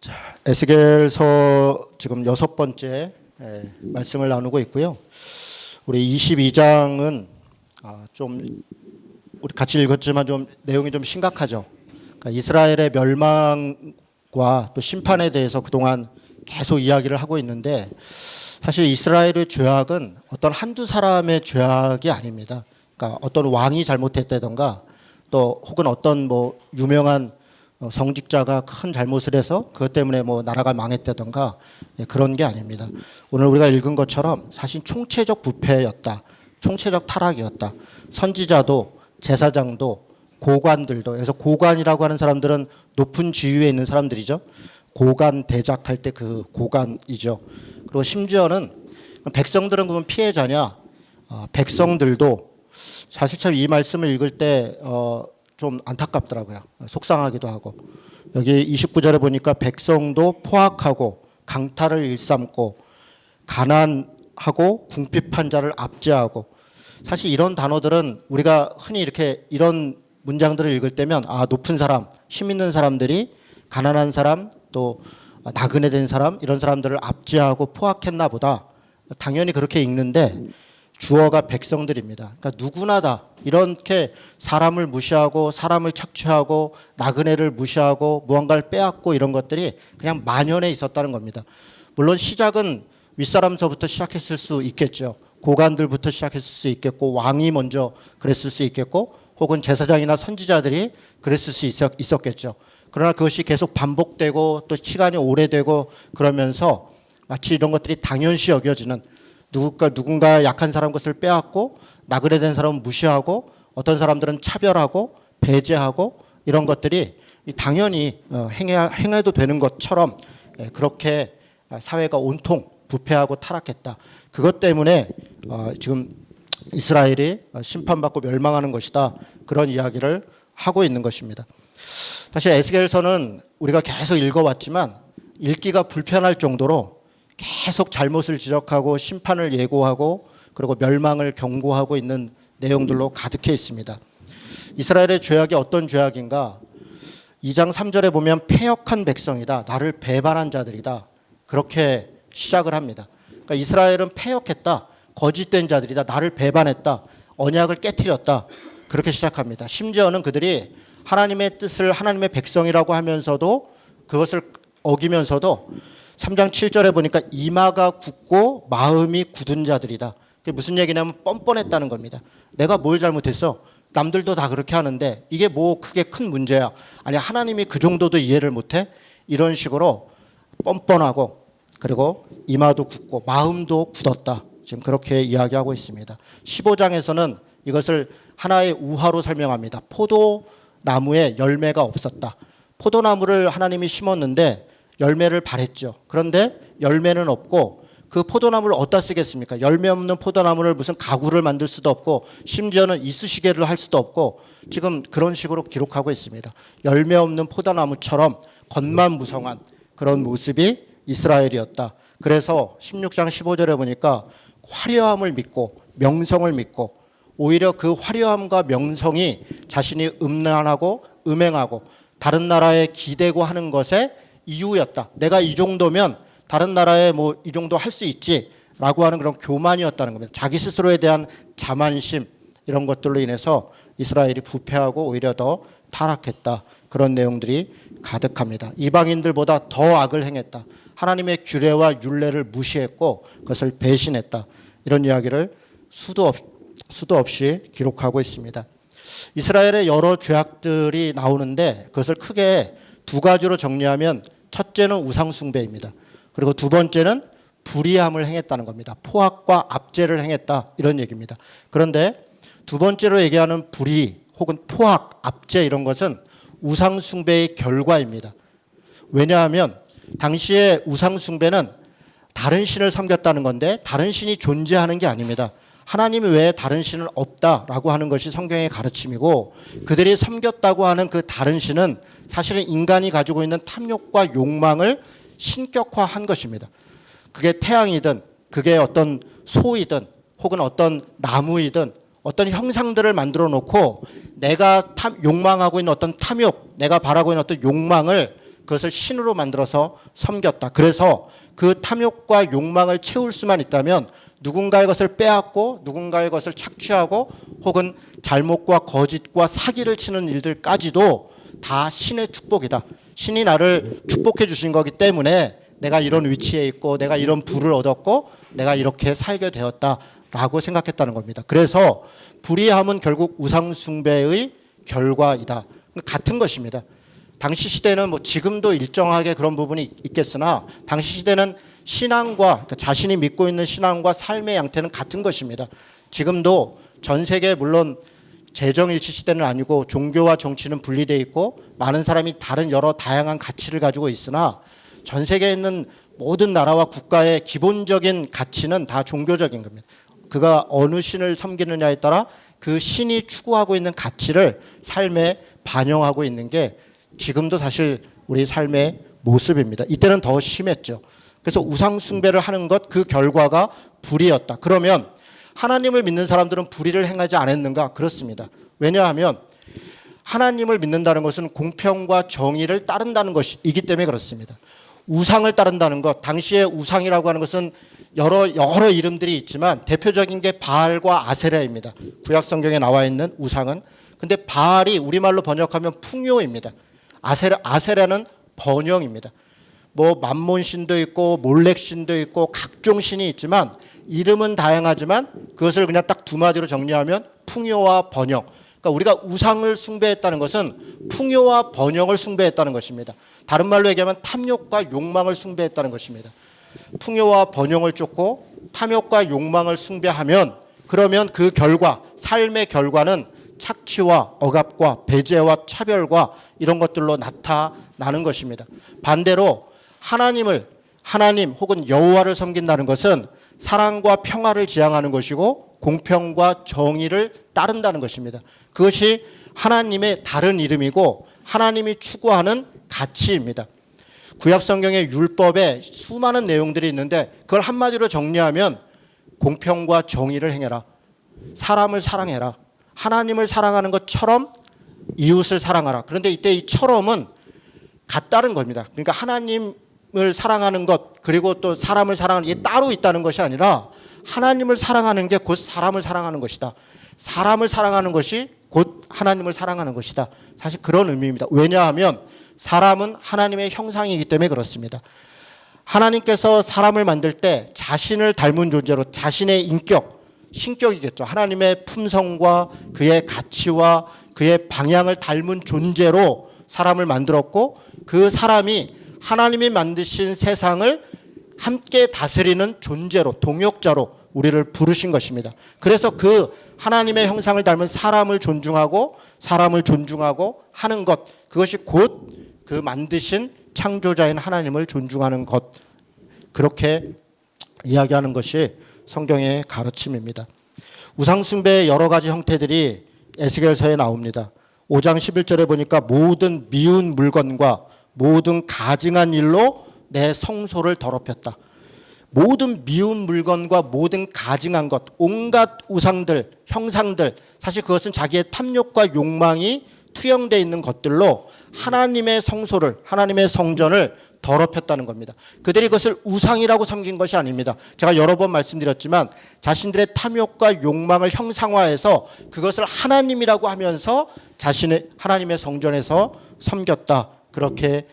자, 에스겔서 지금 6번째 말씀을 나누고 있고요. 우리 22장은 좀 우리 같이 읽었지만 좀 내용이 좀 심각하죠. 그러니까 이스라엘의 멸망과 또 심판에 대해서 그동안 계속 이야기를 하고 있는데, 사실 이스라엘의 죄악은 어떤 한두 사람의 죄악이 아닙니다. 그러니까 어떤 왕이 잘못했다던가 또 혹은 어떤 유명한 성직자가 큰 잘못을 해서 그것 때문에 나라가 망했다던가 그런 게 아닙니다. 오늘 우리가 읽은 것처럼 사실 총체적 부패였다. 총체적 타락이었다. 선지자도 제사장도 고관들도, 그래서 고관이라고 하는 사람들은 높은 지위에 있는 사람들이죠. 고관 대작할 때 그 고관이죠. 그리고 심지어는 백성들은 그러면 피해자냐? 백성들도 사실 참 이 말씀을 읽을 때 좀 안타깝더라고요. 속상하기도 하고. 여기 29절에 보니까 백성도 포악하고 강탈을 일삼고 가난하고 궁핍한 자를 압제하고, 사실 이런 단어들은 우리가 흔히 이렇게 이런 문장들을 읽을 때면 높은 사람, 힘 있는 사람들이 가난한 사람, 또 나그네 된 사람, 이런 사람들을 압제하고 포악했나 보다. 당연히 그렇게 읽는데 주어가 백성들입니다. 그러니까 누구나 다 이렇게 사람을 무시하고 사람을 착취하고 나그네를 무시하고 무언가를 빼앗고 이런 것들이 그냥 만연해 있었다는 겁니다. 물론 시작은 윗사람서부터 시작했을 수 있겠죠. 고관들부터 시작했을 수 있겠고, 왕이 먼저 그랬을 수 있겠고, 혹은 제사장이나 선지자들이 그랬을 수 있었겠죠. 그러나 그것이 계속 반복되고 또 시간이 오래되고 그러면서 마치 이런 것들이 당연시 여겨지는, 누군가 약한 사람 것을 빼앗고 나그네 된 사람은 무시하고 어떤 사람들은 차별하고 배제하고 이런 것들이 당연히 행해도 되는 것처럼 그렇게 사회가 온통 부패하고 타락했다. 그것 때문에 지금 이스라엘이 심판받고 멸망하는 것이다. 그런 이야기를 하고 있는 것입니다. 사실 에스겔서는 우리가 계속 읽어왔지만 읽기가 불편할 정도로 계속 잘못을 지적하고 심판을 예고하고 그리고 멸망을 경고하고 있는 내용들로 가득해 있습니다. 이스라엘의 죄악이 어떤 죄악인가? 2장 3절에 보면 패역한 백성이다. 나를 배반한 자들이다. 그렇게 시작을 합니다. 그러니까 이스라엘은 패역했다. 거짓된 자들이다. 나를 배반했다. 언약을 깨트렸다. 그렇게 시작합니다. 심지어는 그들이 하나님의 뜻을 하나님의 백성이라고 하면서도 그것을 어기면서도 3장 7절에 보니까 이마가 굳고 마음이 굳은 자들이다. 그게 무슨 얘기냐면 뻔뻔했다는 겁니다. 내가 뭘 잘못했어? 남들도 다 그렇게 하는데 이게 크게 큰 문제야. 아니 하나님이 그 정도도 이해를 못해? 이런 식으로 뻔뻔하고 그리고 이마도 굳고 마음도 굳었다. 지금 그렇게 이야기하고 있습니다. 15장에서는 이것을 하나의 우화로 설명합니다. 포도나무에 열매가 없었다. 포도나무를 하나님이 심었는데 열매를 발했죠. 그런데 열매는 없고 그 포도나무를 어디다 쓰겠습니까? 열매 없는 포도나무를 무슨 가구를 만들 수도 없고 심지어는 이쑤시개를 할 수도 없고 지금 그런 식으로 기록하고 있습니다. 열매 없는 포도나무처럼 겉만 무성한 그런 모습이 이스라엘이었다. 그래서 16장 15절에 보니까 화려함을 믿고 명성을 믿고 오히려 그 화려함과 명성이 자신이 음란하고 음행하고 다른 나라에 기대고 하는 것에 이유였다. 내가 이 정도면 다른 나라에 이 정도 할 수 있지라고 하는 그런 교만이었다는 겁니다. 자기 스스로에 대한 자만심 이런 것들로 인해서 이스라엘이 부패하고 오히려 더 타락했다. 그런 내용들이 가득합니다. 이방인들보다 더 악을 행했다. 하나님의 규례와 율례를 무시했고 그것을 배신했다. 이런 이야기를 수도 없이 기록하고 있습니다. 이스라엘의 여러 죄악들이 나오는데 그것을 크게 두 가지로 정리하면 첫째는 우상 숭배입니다. 그리고 두 번째는 불의함을 행했다는 겁니다. 포악과 압제를 행했다 이런 얘기입니다. 그런데 두 번째로 얘기하는 불의 혹은 포악, 압제 이런 것은 우상 숭배의 결과입니다. 왜냐하면 당시에 우상 숭배는 다른 신을 섬겼다는 건데 다른 신이 존재하는 게 아닙니다. 하나님 외에 다른 신은 없다라고 하는 것이 성경의 가르침이고 그들이 섬겼다고 하는 그 다른 신은 사실은 인간이 가지고 있는 탐욕과 욕망을 신격화한 것입니다. 그게 태양이든 그게 어떤 소이든 혹은 어떤 나무이든 어떤 형상들을 만들어 놓고 내가 욕망하고 있는 어떤 탐욕, 내가 바라고 있는 어떤 욕망을 그것을 신으로 만들어서 섬겼다. 그래서 그 탐욕과 욕망을 채울 수만 있다면 누군가의 것을 빼앗고 누군가의 것을 착취하고 혹은 잘못과 거짓과 사기를 치는 일들까지도 다 신의 축복이다. 신이 나를 축복해 주신 거기 때문에 내가 이런 위치에 있고 내가 이런 부를 얻었고 내가 이렇게 살게 되었다라고 생각했다는 겁니다. 그래서 불의함은 결국 우상 숭배의 결과이다. 같은 것입니다. 당시 시대는 뭐 지금도 일정하게 그런 부분이 있겠으나 당시 시대는 신앙과 그러니까 자신이 믿고 있는 신앙과 삶의 양태는 같은 것입니다. 지금도 전 세계 물론 재정일치 시대는 아니고 종교와 정치는 분리되어 있고 많은 사람이 다른 여러 다양한 가치를 가지고 있으나 전 세계에 있는 모든 나라와 국가의 기본적인 가치는 다 종교적인 겁니다. 그가 어느 신을 섬기느냐에 따라 그 신이 추구하고 있는 가치를 삶에 반영하고 있는 게 지금도 사실 우리 삶의 모습입니다. 이때는 더 심했죠. 그래서 우상 숭배를 하는 것 그 결과가 불의였다. 그러면 하나님을 믿는 사람들은 불의를 행하지 않았는가? 그렇습니다. 왜냐하면 하나님을 믿는다는 것은 공평과 정의를 따른다는 것이기 때문에 그렇습니다. 우상을 따른다는 것, 당시에 우상이라고 하는 것은 여러 이름들이 있지만 대표적인 게 바알과 아세라입니다. 구약 성경에 나와 있는 우상은. 근데 바알이 우리말로 번역하면 풍요입니다. 아세라는 번영입니다. 뭐 만몬 신도 있고 몰렉 신도 있고 각종 신이 있지만 이름은 다양하지만 그것을 그냥 딱 두 마디로 정리하면 풍요와 번영. 그러니까 우리가 우상을 숭배했다는 것은 풍요와 번영을 숭배했다는 것입니다. 다른 말로 얘기하면 탐욕과 욕망을 숭배했다는 것입니다. 풍요와 번영을 쫓고 탐욕과 욕망을 숭배하면 그러면 그 결과, 삶의 결과는 착취와 억압과 배제와 차별과 이런 것들로 나타나는 것입니다. 반대로 하나님 혹은 여호와를 섬긴다는 것은 사랑과 평화를 지향하는 것이고 공평과 정의를 따른다는 것입니다. 그것이 하나님의 다른 이름이고 하나님이 추구하는 가치입니다. 구약 성경의 율법에 수많은 내용들이 있는데 그걸 한마디로 정리하면 공평과 정의를 행해라. 사람을 사랑해라. 하나님을 사랑하는 것처럼 이웃을 사랑하라. 그런데 이때 이 처럼은 같다는 겁니다. 그러니까 하나님을 사랑하는 것 그리고 또 사람을 사랑하는 게 따로 있다는 것이 아니라 하나님을 사랑하는 게 곧 사람을 사랑하는 것이다. 사람을 사랑하는 것이 곧 하나님을 사랑하는 것이다. 사실 그런 의미입니다. 왜냐하면 사람은 하나님의 형상이기 때문에 그렇습니다. 하나님께서 사람을 만들 때 자신을 닮은 존재로 자신의 인격, 신격이겠죠. 하나님의 품성과 그의 가치와 그의 방향을 닮은 존재로 사람을 만들었고 그 사람이 하나님이 만드신 세상을 함께 다스리는 존재로 동역자로 우리를 부르신 것입니다. 그래서 그 하나님의 형상을 닮은 사람을 존중하고 하는 것 그것이 곧 그 만드신 창조자인 하나님을 존중하는 것 그렇게 이야기하는 것이 성경의 가르침입니다. 우상 숭배의 여러 가지 형태들이 에스겔서에 나옵니다. 5장 11절에 보니까 모든 미운 물건과 모든 가증한 일로 내 성소를 더럽혔다. 모든 미운 물건과 모든 가증한 것, 온갖 우상들, 형상들, 사실 그것은 자기의 탐욕과 욕망이 투영되어 있는 것들로 하나님의 성소를, 하나님의 성전을 더럽혔다는 겁니다. 그들이 그것을 우상이라고 섬긴 것이 아닙니다. 제가 여러 번 말씀드렸지만 자신들의 탐욕과 욕망을 형상화해서 그것을 하나님이라고 하면서 자신의 하나님의 성전에서 섬겼다. 그렇게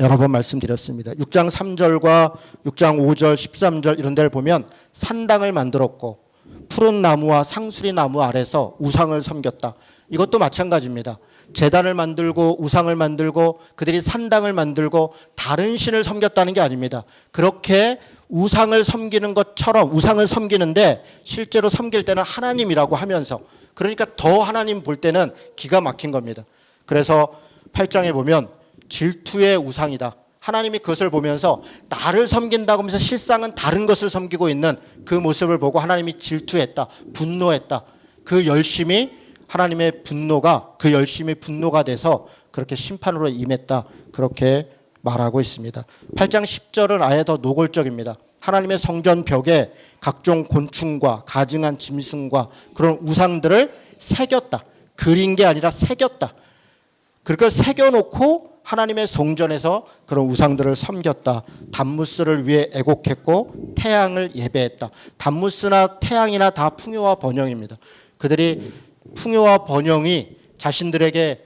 여러 번 말씀드렸습니다. 6장 3절과 6장 5절, 13절 이런 데를 보면 산당을 만들었고 푸른 나무와 상수리 나무 아래서 우상을 섬겼다. 이것도 마찬가지입니다. 제단을 만들고 우상을 만들고 그들이 산당을 만들고 다른 신을 섬겼다는 게 아닙니다. 그렇게 우상을 섬기는 것처럼 우상을 섬기는데 실제로 섬길 때는 하나님이라고 하면서 그러니까 더 하나님 볼 때는 기가 막힌 겁니다. 그래서 8장에 보면 질투의 우상이다. 하나님이 그것을 보면서 나를 섬긴다고 하면서 실상은 다른 것을 섬기고 있는 그 모습을 보고 하나님이 질투했다. 분노했다. 그 열심이 하나님의 분노가 그 열심이 분노가 돼서 그렇게 심판으로 임했다. 그렇게 말하고 있습니다. 8장 10절은 아예 더 노골적입니다. 하나님의 성전 벽에 각종 곤충과 가증한 짐승과 그런 우상들을 새겼다. 그린 게 아니라 새겼다. 그걸 새겨놓고 하나님의 성전에서 그런 우상들을 섬겼다. 담무스를 위해 애곡했고 태양을 예배했다. 담무스나 태양이나 다 풍요와 번영입니다. 그들이 풍요와 번영이 자신들에게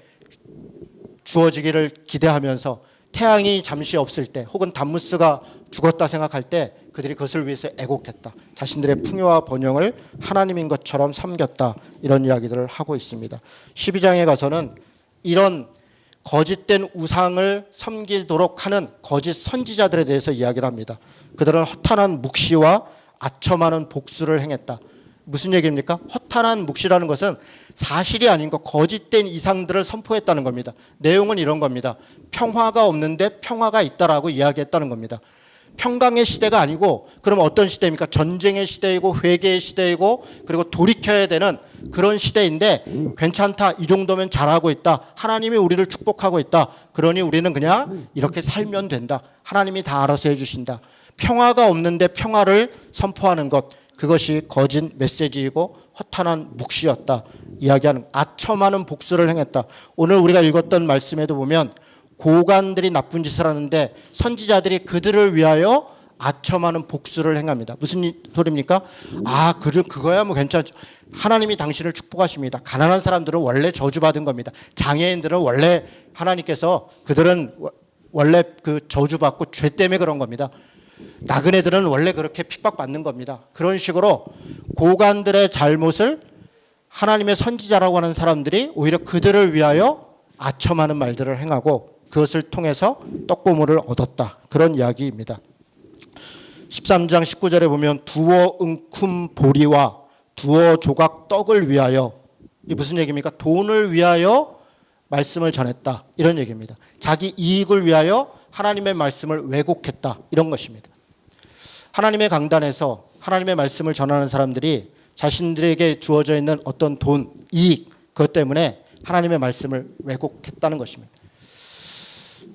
주어지기를 기대하면서 태양이 잠시 없을 때 혹은 담무스가 죽었다 생각할 때 그들이 그것을 위해서 애곡했다. 자신들의 풍요와 번영을 하나님인 것처럼 섬겼다. 이런 이야기들을 하고 있습니다. 12장에 가서는 이런 거짓된 우상을 섬기도록 하는 거짓 선지자들에 대해서 이야기를 합니다. 그들은 허탄한 묵시와 아첨하는 복수를 행했다. 무슨 얘기입니까? 허탄한 묵시라는 것은 사실이 아닌 것, 거짓된 이상들을 선포했다는 겁니다. 내용은 이런 겁니다. 평화가 없는데 평화가 있다라고 이야기했다는 겁니다. 평강의 시대가 아니고 그럼 어떤 시대입니까? 전쟁의 시대이고 회개의 시대이고 그리고 돌이켜야 되는 그런 시대인데 괜찮다. 이 정도면 잘하고 있다. 하나님이 우리를 축복하고 있다. 그러니 우리는 그냥 이렇게 살면 된다. 하나님이 다 알아서 해주신다. 평화가 없는데 평화를 선포하는 것, 그것이 거짓 메시지이고 허탄한 묵시였다. 이야기하는 아첨하는 복수를 행했다. 오늘 우리가 읽었던 말씀에도 보면 고관들이 나쁜 짓을 하는데 선지자들이 그들을 위하여 아첨하는 복수를 행합니다. 무슨 소리입니까? 그거야 뭐 괜찮죠. 하나님이 당신을 축복하십니다. 가난한 사람들은 원래 저주받은 겁니다. 장애인들은 원래 하나님께서 그들은 원래 그 저주받고 죄 때문에 그런 겁니다. 나그네들은 원래 그렇게 핍박받는 겁니다. 그런 식으로 고관들의 잘못을 하나님의 선지자라고 하는 사람들이 오히려 그들을 위하여 아첨하는 말들을 행하고 그것을 통해서 떡고물을 얻었다. 그런 이야기입니다. 13장 19절에 보면 두어 은쿰 보리와 두어 조각 떡을 위하여, 이게 무슨 얘기입니까? 돈을 위하여 말씀을 전했다. 이런 얘기입니다. 자기 이익을 위하여 하나님의 말씀을 왜곡했다. 이런 것입니다. 하나님의 강단에서 하나님의 말씀을 전하는 사람들이 자신들에게 주어져 있는 어떤 돈, 이익, 그것 때문에 하나님의 말씀을 왜곡했다는 것입니다.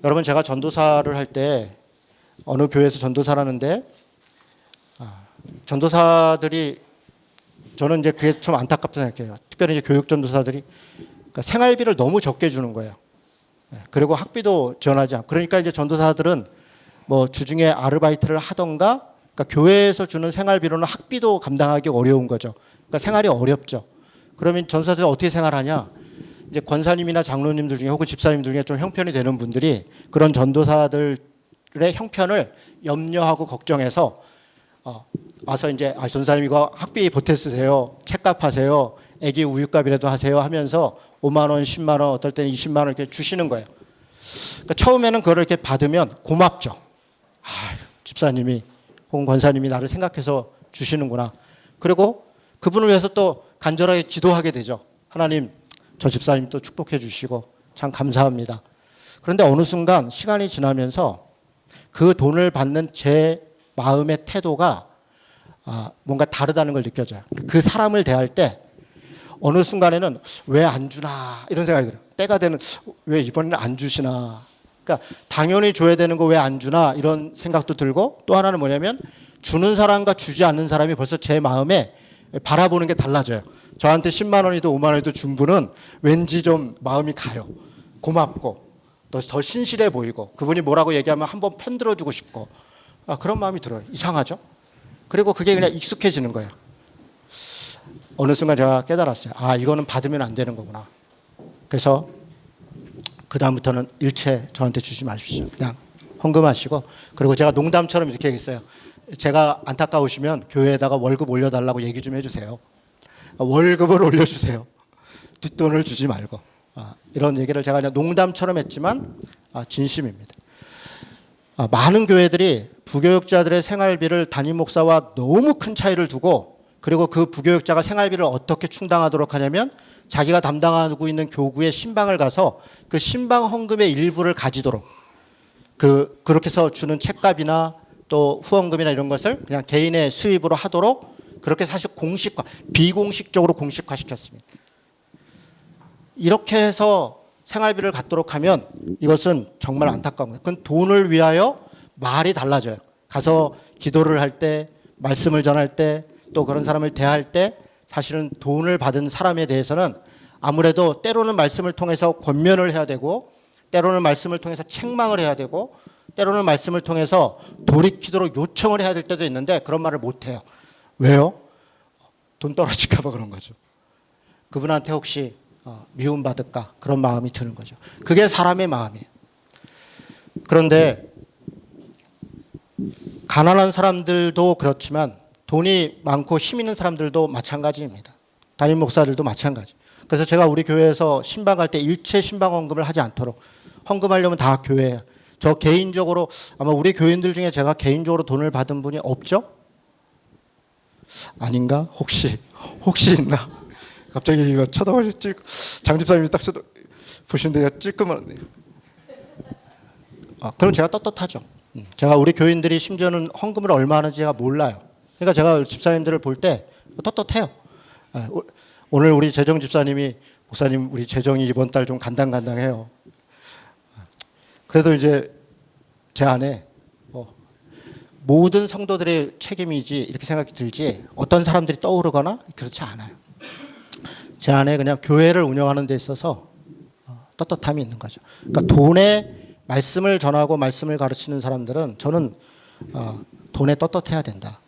여러분, 제가 전도사를 할 때 어느 교회에서 전도사를 하는데 전도사들이 저는 이제 그게 좀 안타깝다 생각해요. 특별히 이제 교육 전도사들이 그러니까 생활비를 너무 적게 주는 거예요. 그리고 학비도 지원하지 않고. 그러니까 이제 전도사들은 뭐 주중에 아르바이트를 하던가, 그러니까 교회에서 주는 생활비로는 학비도 감당하기 어려운 거죠. 그러니까 생활이 어렵죠. 그러면 전도사들이 어떻게 생활하냐? 이제 권사님이나 장로님들 중에 혹은 집사님들 중에 좀 형편이 되는 분들이 그런 전도사들의 형편을 염려하고 걱정해서 와서 이제 전도사님 이거 학비 보태 쓰세요. 책값 하세요. 애기 우유값이라도 하세요 하면서 5만 원, 10만 원, 어떨 때는 20만 원 이렇게 주시는 거예요. 그러니까 처음에는 그걸 이렇게 받으면 고맙죠. 집사님이 혹은 권사님이 나를 생각해서 주시는구나. 그리고 그분을 위해서 또 간절하게 기도하게 되죠. 하나님, 저 집사님 또 축복해 주시고 참 감사합니다. 그런데 어느 순간 시간이 지나면서 그 돈을 받는 제 마음의 태도가 뭔가 다르다는 걸 느껴져요. 그 사람을 대할 때 어느 순간에는 왜 안 주나 이런 생각이 들어요. 때가 되는 왜 이번에는 안 주시나. 그러니까 당연히 줘야 되는 거 왜 안 주나 이런 생각도 들고, 또 하나는 뭐냐면 주는 사람과 주지 않는 사람이 벌써 제 마음에 바라보는 게 달라져요. 저한테 10만 원이든 5만 원이든 준 분은 왠지 좀 마음이 가요. 고맙고 더 신실해 보이고 그분이 뭐라고 얘기하면 한번 편들어 주고 싶고 그런 마음이 들어요. 이상하죠? 그리고 그게 그냥 익숙해지는 거예요. 어느 순간 제가 깨달았어요. 이거는 받으면 안 되는 거구나. 그래서 그 다음부터는 일체 저한테 주지 마십시오. 그냥 헌금하시고, 그리고 제가 농담처럼 이렇게 얘기했어요. 제가 안타까우시면 교회에다가 월급 올려달라고 얘기 좀 해주세요. 월급을 올려주세요. 뒷돈을 주지 말고. 이런 얘기를 제가 그냥 농담처럼 했지만 진심입니다. 많은 교회들이 부교육자들의 생활비를 담임 목사와 너무 큰 차이를 두고, 그리고 그 부교육자가 생활비를 어떻게 충당하도록 하냐면 자기가 담당하고 있는 교구의 신방을 가서 그 신방 헌금의 일부를 가지도록, 그렇게 해서 주는 책값이나 또 후원금이나 이런 것을 그냥 개인의 수입으로 하도록, 그렇게 사실 공식화, 비공식적으로 공식화시켰습니다. 이렇게 해서 생활비를 갖도록 하면 이것은 정말 안타까운 거예요. 그건 돈을 위하여 말이 달라져요. 가서 기도를 할 때, 말씀을 전할 때, 또 그런 사람을 대할 때 사실은 돈을 받은 사람에 대해서는 아무래도 때로는 말씀을 통해서 권면을 해야 되고, 때로는 말씀을 통해서 책망을 해야 되고 때로는 말씀을 통해서 돌이키도록 요청을 해야 될 때도 있는데 그런 말을 못해요. 왜요? 돈 떨어질까 봐 그런 거죠. 그분한테 혹시 미움받을까 그런 마음이 드는 거죠. 그게 사람의 마음이에요. 그런데 가난한 사람들도 그렇지만 돈이 많고 힘 있는 사람들도 마찬가지입니다. 담임 목사들도 마찬가지. 그래서 제가 우리 교회에서 신방 갈 때 일체 신방 헌금을 하지 않도록, 헌금하려면 다 교회에, 저 개인적으로 아마 우리 교인들 중에 제가 개인적으로 돈을 받은 분이 없죠? 아닌가? 혹시 있나? 갑자기 이거 쳐다보시 장집사님이 딱 보시는데 찔끔하네. 그럼 제가 떳떳하죠. 제가 우리 교인들이 심지어는 헌금을 얼마 하는지 제가 몰라요. 그러니까 제가 집사님들을 볼 때 떳떳해요. 오늘 우리 재정 집사님이 목사님 우리 재정이 이번 달 좀 간당간당해요. 그래도 이제 제 안에 모든 성도들의 책임이지 이렇게 생각이 들지 어떤 사람들이 떠오르거나 그렇지 않아요. 제 안에 그냥 교회를 운영하는 데 있어서 떳떳함이 있는 거죠. 그러니까 돈에 말씀을 전하고 말씀을 가르치는 사람들은 저는 돈에 떳떳해야 된다.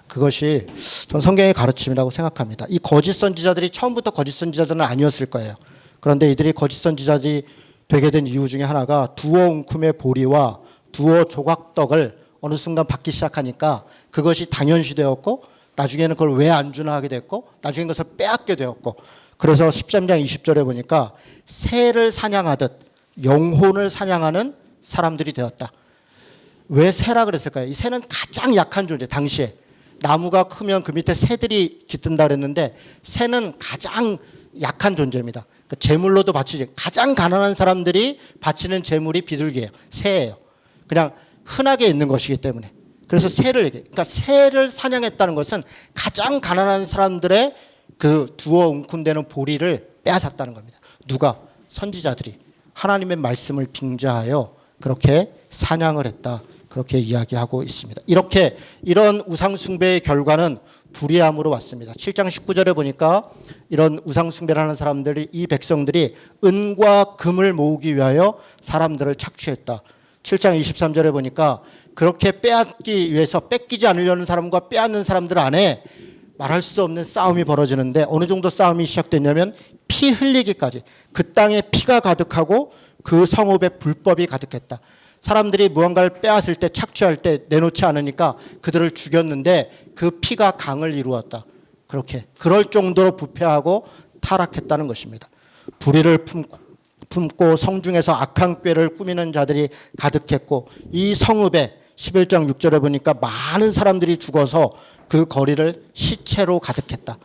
그것이 전 성경의 가르침이라고 생각합니다. 이 거짓 선지자들이 처음부터 거짓 선지자들은 아니었을 거예요. 그런데 이들이 거짓 선지자들이 되게 된 이유 중에 하나가 두어 웅큼의 보리와 두어 조각떡을 어느 순간 받기 시작하니까 그것이 당연시되었고 나중에는 그걸 왜 안 주나 하게 됐고 나중에 그것을 빼앗게 되었고 그래서 13장 20절에 보니까 새를 사냥하듯 영혼을 사냥하는 사람들이 되었다. 왜 새라 그랬을까요? 이 새는 가장 약한 존재. 당시에 나무가 크면 그 밑에 새들이 깃든다 그랬는데 새는 가장 약한 존재입니다. 그러니까 제물로도 바치지. 가장 가난한 사람들이 바치는 제물이 비둘기예요. 새예요. 그냥 흔하게 있는 것이기 때문에. 그래서 새를 얘기해요. 그러니까 새를 사냥했다는 것은 가장 가난한 사람들의 그 두어 웅큼되는 보리를 빼앗았다는 겁니다. 누가? 선지자들이 하나님의 말씀을 빙자하여 그렇게 사냥을 했다. 그렇게 이야기하고 있습니다. 이런 우상 숭배의 결과는 불의함으로 왔습니다. 7장 19절에 보니까 이런 우상 숭배를 하는 사람들이 이 백성들이 은과 금을 모으기 위하여 사람들을 착취했다. 7장 23절에 보니까 그렇게 빼앗기 위해서 뺏기지 않으려는 사람과 빼앗는 사람들 안에 말할 수 없는 싸움이 벌어지는데 어느 정도 싸움이 시작됐냐면 피 흘리기까지 그 땅에 피가 가득하고 그 성읍에 불법이 가득했다. 사람들이 무언가를 빼앗을 때 착취할 때 내놓지 않으니까 그들을 죽였는데 그 피가 강을 이루었다. 그럴 정도로 부패하고 타락했다는 것입니다. 불의를 품고 성중에서 악한 꾀를 꾸미는 자들이 가득했고 이 성읍에 11장 6절에 보니까 많은 사람들이 죽어서 그 거리를 시체로 가득했다.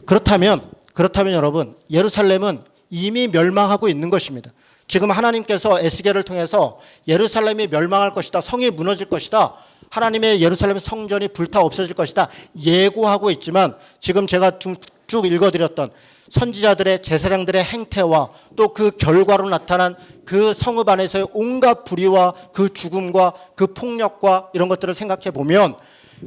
그렇다면 여러분 예루살렘은 이미 멸망하고 있는 것입니다. 지금 하나님께서 에스겔을 통해서 예루살렘이 멸망할 것이다. 성이 무너질 것이다. 하나님의 예루살렘 성전이 불타 없어질 것이다. 예고하고 있지만 지금 제가 쭉 읽어드렸던 선지자들의 제사장들의 행태와 또 그 결과로 나타난 그 성읍 안에서의 온갖 불의와 그 죽음과 그 폭력과 이런 것들을 생각해 보면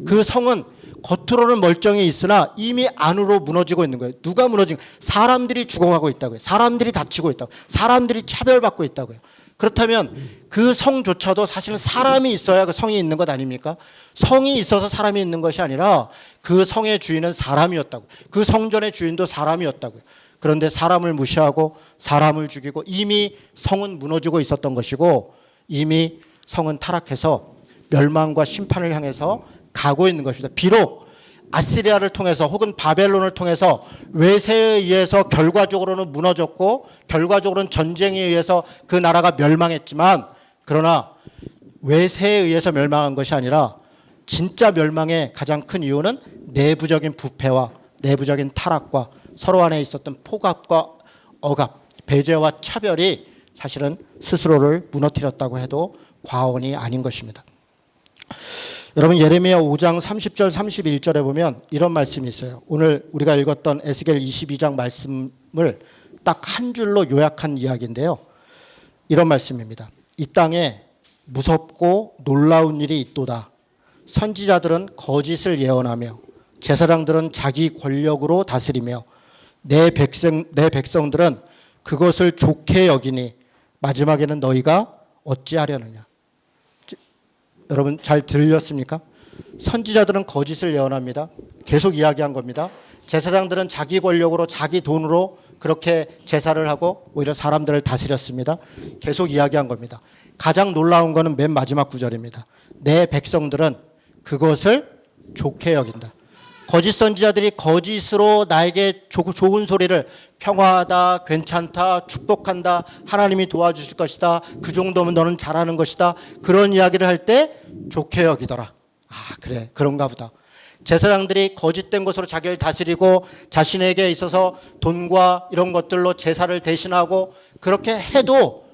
그 성은 겉으로는 멀쩡히 있으나 이미 안으로 무너지고 있는 거예요. 누가 무너진? 사람들이 죽어가고 있다고요. 사람들이 다치고 있다고. 사람들이 차별받고 있다고요. 그렇다면 그 성조차도 사실은 사람이 있어야 그 성이 있는 것 아닙니까? 성이 있어서 사람이 있는 것이 아니라 그 성의 주인은 사람이었다고. 그 성전의 주인도 사람이었다고요. 그런데 사람을 무시하고 사람을 죽이고 이미 성은 무너지고 있었던 것이고 이미 성은 타락해서 멸망과 심판을 향해서 가고 있는 것입니다. 비록 아시리아를 통해서 혹은 바벨론을 통해서 외세에 의해서 결과적으로는 무너졌고 결과적으로는 전쟁에 의해서 그 나라가 멸망했지만 그러나 외세에 의해서 멸망한 것이 아니라 진짜 멸망의 가장 큰 이유는 내부적인 부패와 내부적인 타락과 서로 안에 있었던 포갑과 억압, 배제와 차별이 사실은 스스로를 무너뜨렸다고 해도 과언이 아닌 것입니다. 여러분 예레미야 5장 30절 31절에 보면 이런 말씀이 있어요. 오늘 우리가 읽었던 에스겔 22장 말씀을 딱 한 줄로 요약한 이야기인데요. 이런 말씀입니다. 이 땅에 무섭고 놀라운 일이 있도다. 선지자들은 거짓을 예언하며 제사장들은 자기 권력으로 다스리며 내 백성들은 그것을 좋게 여기니 마지막에는 너희가 어찌하려느냐. 여러분 잘 들렸습니까? 선지자들은 거짓을 예언합니다. 계속 이야기한 겁니다. 제사장들은 자기 권력으로 자기 돈으로 그렇게 제사를 하고 오히려 사람들을 다스렸습니다. 계속 이야기한 겁니다. 가장 놀라운 것은 맨 마지막 구절입니다. 내 백성들은 그것을 좋게 여긴다. 거짓 선지자들이 거짓으로 나에게 좋은 소리를 평화하다, 괜찮다, 축복한다, 하나님이 도와주실 것이다, 그 정도면 너는 잘하는 것이다, 그런 이야기를 할 때 좋게 여기더라. 아, 그래, 그런가 보다. 제사장들이 거짓된 것으로 자기를 다스리고 자신에게 있어서 돈과 이런 것들로 제사를 대신하고 그렇게 해도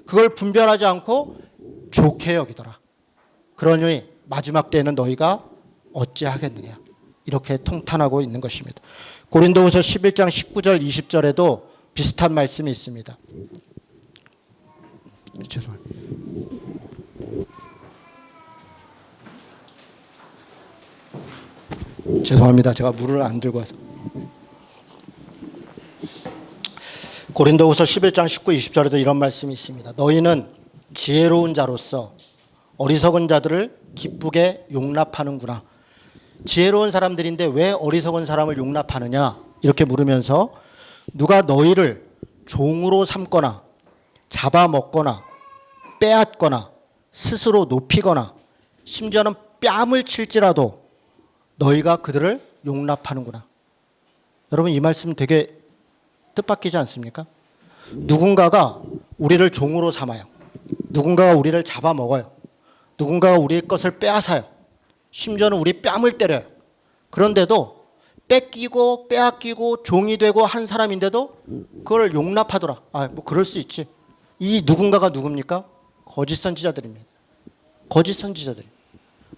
그걸 분별하지 않고 좋게 여기더라. 그러니 마지막 때에는 너희가 어찌하겠느냐. 이렇게 통탄하고 있는 것입니다. 고린도후서 11장 19절 20절에도 비슷한 말씀이 있습니다. 죄송합니다. 죄송합니다. 제가 물을 안 들고 와서. 고린도후서 11장 19, 20절에도 이런 말씀이 있습니다. 너희는 지혜로운 자로서 어리석은 자들을 기쁘게 용납하는구나. 지혜로운 사람들인데 왜 어리석은 사람을 용납하느냐 이렇게 물으면서 누가 너희를 종으로 삼거나 잡아먹거나 빼앗거나 스스로 높이거나 심지어는 뺨을 칠지라도 너희가 그들을 용납하는구나. 여러분 이 말씀 되게 뜻밖이지 않습니까? 누군가가 우리를 종으로 삼아요. 누군가가 우리를 잡아먹어요. 누군가가 우리의 것을 빼앗아요. 심지어는 우리 뺨을 때려요. 그런데도 뺏기고 빼앗기고 종이 되고 한 사람인데도 그걸 용납하더라. 아, 뭐 그럴 수 있지. 이 누군가가 누굽니까? 거짓 선지자들입니다. 거짓 선지자들.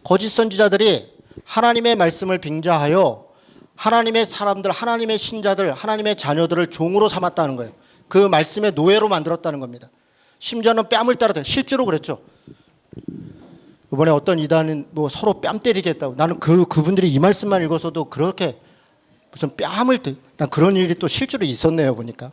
거짓 선지자들이 하나님의 말씀을 빙자하여 하나님의 사람들, 하나님의 신자들, 하나님의 자녀들을 종으로 삼았다는 거예요. 그 말씀의 노예로 만들었다는 겁니다. 심지어는 뺨을 따르다. 실제로 그랬죠. 이번에 어떤 이단은 뭐 서로 뺨 때리겠다고. 나는 그분들이 이 말씀만 읽어서도 그렇게 무슨 뺨을 난 그런 일이 또 실제로 있었네요 보니까.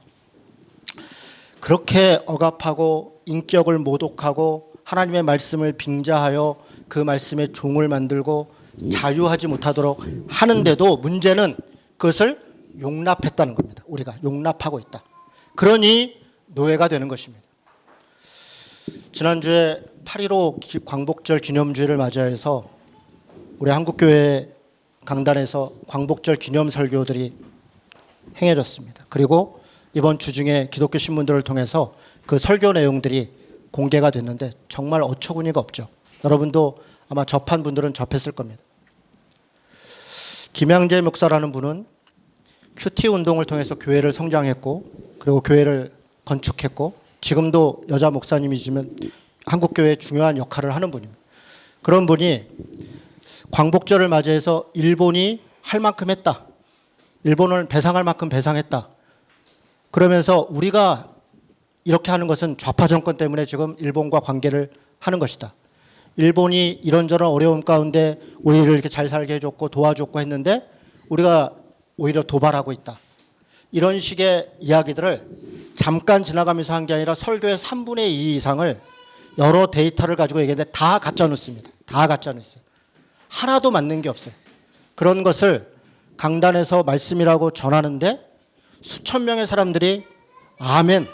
그렇게 억압하고 인격을 모독하고 하나님의 말씀을 빙자하여 그 말씀의 종을 만들고 자유하지 못하도록 하는데도 문제는 그것을 용납했다는 겁니다. 우리가 용납하고 있다. 그러니 노예가 되는 것입니다. 지난주에 8.15 광복절 기념주일을 맞이해서 우리 한국교회 강단에서 광복절 기념 설교들이 행해졌습니다. 그리고 이번 주 중에 기독교 신문들을 통해서 그 설교 내용들이 공개가 됐는데 정말 어처구니가 없죠. 여러분도 아마 접한 분들은 접했을 겁니다. 김양재 목사라는 분은 큐티 운동을 통해서 교회를 성장했고 그리고 교회를 건축했고 지금도 여자 목사님이지만 한국교회의 중요한 역할을 하는 분입니다. 그런 분이 광복절을 맞이해서 일본이 할 만큼 했다. 일본을 배상할 만큼 배상했다. 그러면서 우리가 이렇게 하는 것은 좌파 정권 때문에 지금 일본과 관계를 하는 것이다. 일본이 이런저런 어려움 가운데 우리를 이렇게 잘 살게 해줬고 도와줬고 했는데 우리가 오히려 도발하고 있다. 이런 식의 이야기들을 잠깐 지나가면서 한 게 아니라 설교의 3분의 2 이상을 여러 데이터를 가지고 얘기했는데 다 가짜 뉴스입니다. 다 가짜 뉴스. 하나도 맞는 게 없어요. 그런 것을 강단에서 말씀이라고 전하는데 수천 명의 사람들이 아멘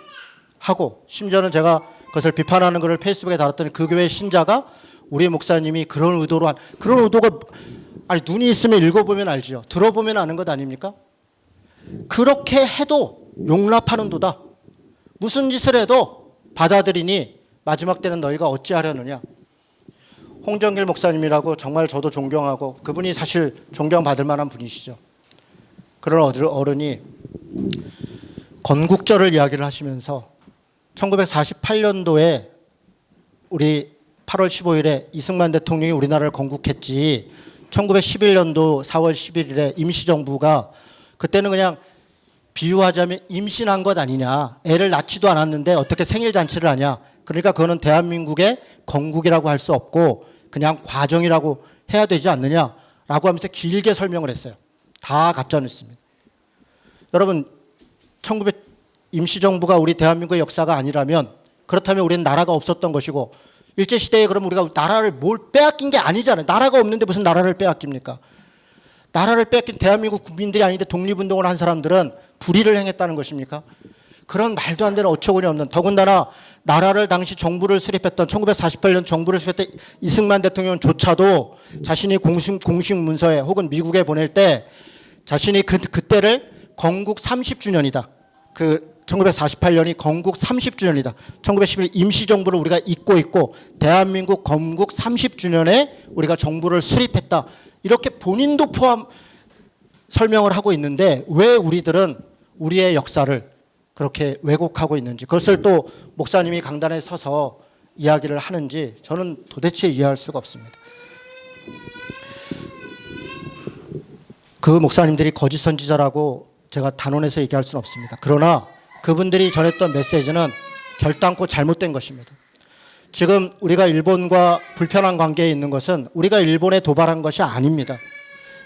하고 심지어는 제가 그것을 비판하는 것을 페이스북에 달았더니 그 교회 신자가 우리 목사님이 그런 의도로 한 그런 의도가 아니 눈이 있으면 읽어보면 알지요. 들어보면 아는 것 아닙니까? 그렇게 해도 용납하는도다. 무슨 짓을 해도 받아들이니 마지막 때는 너희가 어찌하려느냐. 홍정길 목사님이라고 정말 저도 존경하고 그분이 사실 존경받을 만한 분이시죠. 그런 어른이 건국절을 이야기를 하시면서 1948년도에 우리 8월 15일에 이승만 대통령이 우리나라를 건국했지 1911년도 4월 11일에 임시정부가 그때는 그냥 비유하자면 임신한 것 아니냐. 애를 낳지도 않았는데 어떻게 생일잔치를 하냐. 그러니까 그거는 대한민국의 건국이라고 할 수 없고 그냥 과정이라고 해야 되지 않느냐라고 하면서 길게 설명을 했어요. 다 가짜뉴스입니다. 여러분 임시정부가 우리 대한민국의 역사가 아니라면, 그렇다면 우리는 나라가 없었던 것이고, 일제시대에 그럼 우리가 나라를 뭘 빼앗긴 게 아니잖아요. 나라가 없는데 무슨 나라를 빼앗깁니까? 나라를 빼앗긴 대한민국 국민들이 아닌데 독립운동을 한 사람들은 불의를 행했다는 것입니까? 그런 말도 안 되는 어처구니 없는, 더군다나 나라를 당시 정부를 수립했던 1948년 정부를 수립했던 이승만 대통령조차도 자신이 공식 문서에 혹은 미국에 보낼 때 자신이 그때를 건국 30주년이다. 그 1948년이 건국 30주년이다. 1911 임시정부를 우리가 잇고 있고 대한민국 건국 30주년에 우리가 정부를 수립했다. 이렇게 본인도 포함 설명을 하고 있는데 왜 우리들은 우리의 역사를 그렇게 왜곡하고 있는지, 그것을 또 목사님이 강단에 서서 이야기를 하는지 저는 도대체 이해할 수가 없습니다. 그 목사님들이 거짓 선지자라고 제가 단언해서 얘기할 수는 없습니다. 그러나 그분들이 전했던 메시지는 결단코 잘못된 것입니다. 지금 우리가 일본과 불편한 관계에 있는 것은 우리가 일본에 도발한 것이 아닙니다.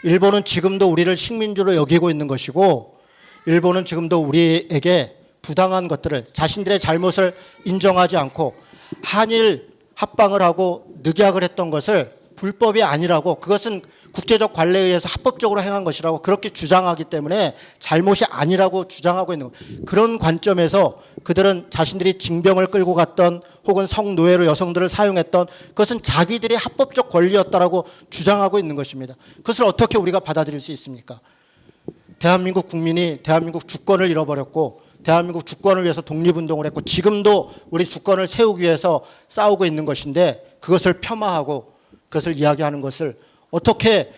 일본은 지금도 우리를 식민지로 여기고 있는 것이고, 일본은 지금도 우리에게 부당한 것들을, 자신들의 잘못을 인정하지 않고 한일 합방을 하고 늑약을 했던 것을 불법이 아니라고, 그것은 국제적 관례에 의해서 합법적으로 행한 것이라고 그렇게 주장하기 때문에 잘못이 아니라고 주장하고 있는 거예요. 그런 관점에서 그들은 자신들이 징병을 끌고 갔던 혹은 성노예로 여성들을 사용했던 그것은 자기들의 합법적 권리였다라고 주장하고 있는 것입니다. 그것을 어떻게 우리가 받아들일 수 있습니까? 대한민국 국민이 대한민국 주권을 잃어버렸고 대한민국 주권을 위해서 독립운동을 했고 지금도 우리 주권을 세우기 위해서 싸우고 있는 것인데, 그것을 폄하하고 그것을 이야기하는 것을 어떻게,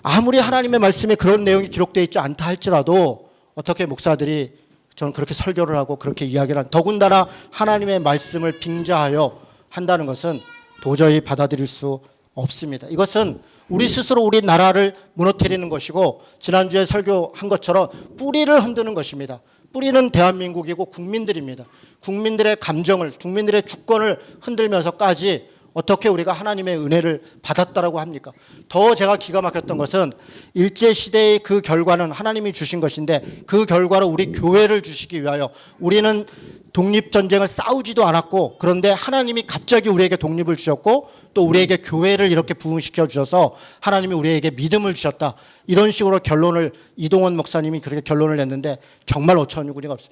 아무리 하나님의 말씀에 그런 내용이 기록되어 있지 않다 할지라도 어떻게 목사들이 저는 그렇게 설교를 하고 그렇게 이야기를 한, 더군다나 하나님의 말씀을 빙자하여 한다는 것은 도저히 받아들일 수 없습니다. 이것은 우리 스스로 우리 나라를 무너뜨리는 것이고, 지난주에 설교한 것처럼 뿌리를 흔드는 것입니다. 뿌리는 대한민국이고 국민들입니다. 국민들의 감정을, 국민들의 주권을 흔들면서까지 어떻게 우리가 하나님의 은혜를 받았다라고 합니까? 더 제가 기가 막혔던 것은 일제시대의 그 결과는 하나님이 주신 것인데, 그 결과로 우리 교회를 주시기 위하여, 우리는 독립전쟁을 싸우지도 않았고, 그런데 하나님이 갑자기 우리에게 독립을 주셨고 또 우리에게 교회를 이렇게 부흥시켜 주셔서 하나님이 우리에게 믿음을 주셨다. 이런 식으로 결론을, 이동원 목사님이 그렇게 결론을 냈는데 정말 어처구니가 없어요.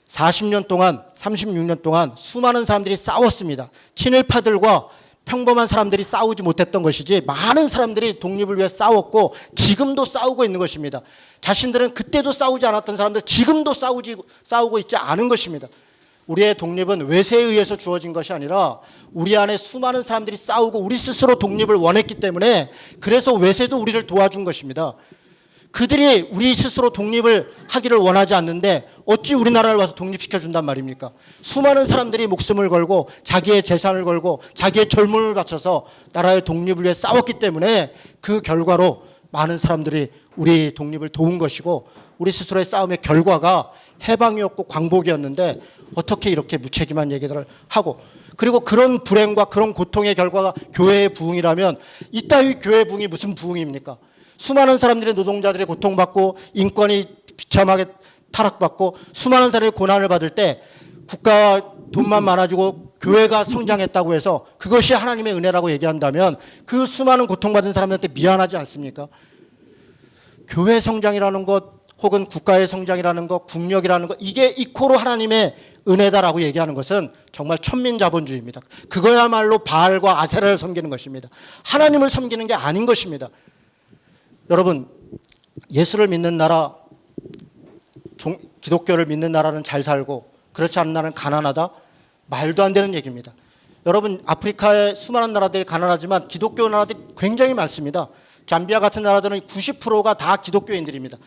40년 동안, 36년 동안 수많은 사람들이 싸웠습니다. 친일파들과 평범한 사람들이 싸우지 못했던 것이지 많은 사람들이 독립을 위해 싸웠고 지금도 싸우고 있는 것입니다. 자신들은 그때도 싸우지 않았던 사람들 지금도 싸우고 있지 않은 것입니다. 우리의 독립은 외세에 의해서 주어진 것이 아니라 우리 안에 수많은 사람들이 싸우고 우리 스스로 독립을 원했기 때문에, 그래서 외세도 우리를 도와준 것입니다. 그들이 우리 스스로 독립을 하기를 원하지 않는데 어찌 우리나라를 와서 독립시켜준단 말입니까? 수많은 사람들이 목숨을 걸고 자기의 재산을 걸고 자기의 젊음을 바쳐서 나라의 독립을 위해 싸웠기 때문에 그 결과로 많은 사람들이 우리 독립을 도운 것이고, 우리 스스로의 싸움의 결과가 해방이었고 광복이었는데 어떻게 이렇게 무책임한 얘기들을 하고, 그리고 그런 불행과 그런 고통의 결과가 교회의 부흥이라면 이따위 교회의 부흥이 무슨 부흥입니까? 수많은 사람들의, 노동자들이 고통받고 인권이 비참하게 타락받고 수많은 사람이 고난을 받을 때 국가가 돈만 많아지고 교회가 성장했다고 해서 그것이 하나님의 은혜라고 얘기한다면 그 수많은 고통받은 사람들한테 미안하지 않습니까? 교회 성장이라는 것 혹은 국가의 성장이라는 것, 국력이라는 것, 이게 이코로 하나님의 은혜다라고 얘기하는 것은 정말 천민자본주의입니다. 그거야말로 바알과 아세라를 섬기는 것입니다. 하나님을 섬기는 게 아닌 것입니다. 여러분, 예수를 믿는 나라, 기독교를 믿는 나라는 잘 살고 그렇지 않은 나라는 가난하다? 말도 안 되는 얘기입니다. 여러분, 아프리카의 수많은 나라들이 가난하지만 기독교 나라들이 굉장히 많습니다. 잠비아 같은 나라들은 90%가 다 기독교인들입니다.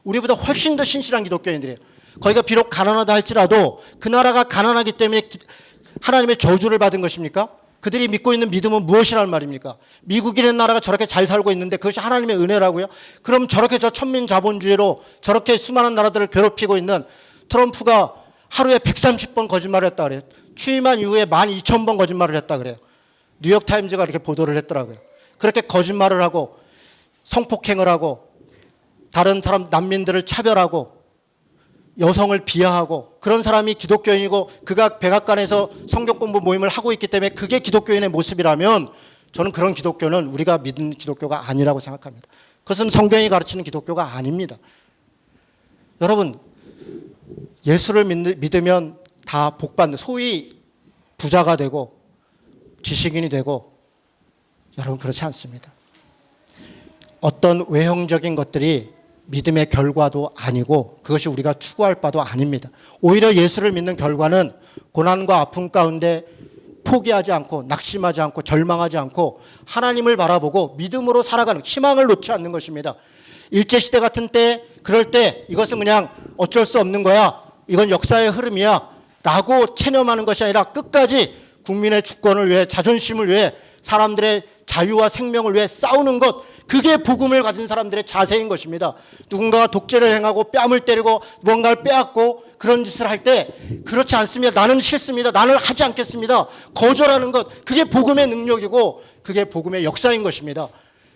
우리보다 훨씬 더 신실한 기독교인들이에요. 거기가 비록 가난하다 할지라도 그 나라가 가난하기 때문에 하나님의 저주를 받은 것입니까? 그들이 믿고 있는 믿음은 무엇이란 말입니까? 미국이라는 나라가 저렇게 잘 살고 있는데 그것이 하나님의 은혜라고요? 그럼 저렇게 저 천민자본주의로 저렇게 수많은 나라들을 괴롭히고 있는 트럼프가 하루에 130번 거짓말을 했다 그래요. 취임한 이후에 12,000번 거짓말을 했다 그래요. 뉴욕타임즈가 이렇게 보도를 했더라고요. 그렇게 거짓말을 하고 성폭행을 하고 다른 사람, 난민들을 차별하고 여성을 비하하고 그런 사람이 기독교인이고 그가 백악관에서 성경 공부 모임을 하고 있기 때문에 그게 기독교인의 모습이라면 저는 그런 기독교는 우리가 믿는 기독교가 아니라고 생각합니다. 그것은 성경이 가르치는 기독교가 아닙니다. 여러분, 예수를 믿으면 다 복받는, 소위 부자가 되고 지식인이 되고, 여러분 그렇지 않습니다. 어떤 외형적인 것들이 믿음의 결과도 아니고 그것이 우리가 추구할 바도 아닙니다. 오히려 예수를 믿는 결과는 고난과 아픔 가운데 포기하지 않고 낙심하지 않고 절망하지 않고 하나님을 바라보고 믿음으로 살아가는, 희망을 놓지 않는 것입니다. 일제시대 같은 때, 그럴 때 이것은 그냥 어쩔 수 없는 거야, 이건 역사의 흐름이야 라고 체념하는 것이 아니라 끝까지 국민의 주권을 위해, 자존심을 위해, 사람들의 자유와 생명을 위해 싸우는 것, 그게 복음을 가진 사람들의 자세인 것입니다. 누군가가 독재를 행하고 뺨을 때리고 뭔가를 빼앗고 그런 짓을 할 때 그렇지 않습니다. 나는 싫습니다. 나는 하지 않겠습니다. 거절하는 것, 그게 복음의 능력이고 그게 복음의 역사인 것입니다.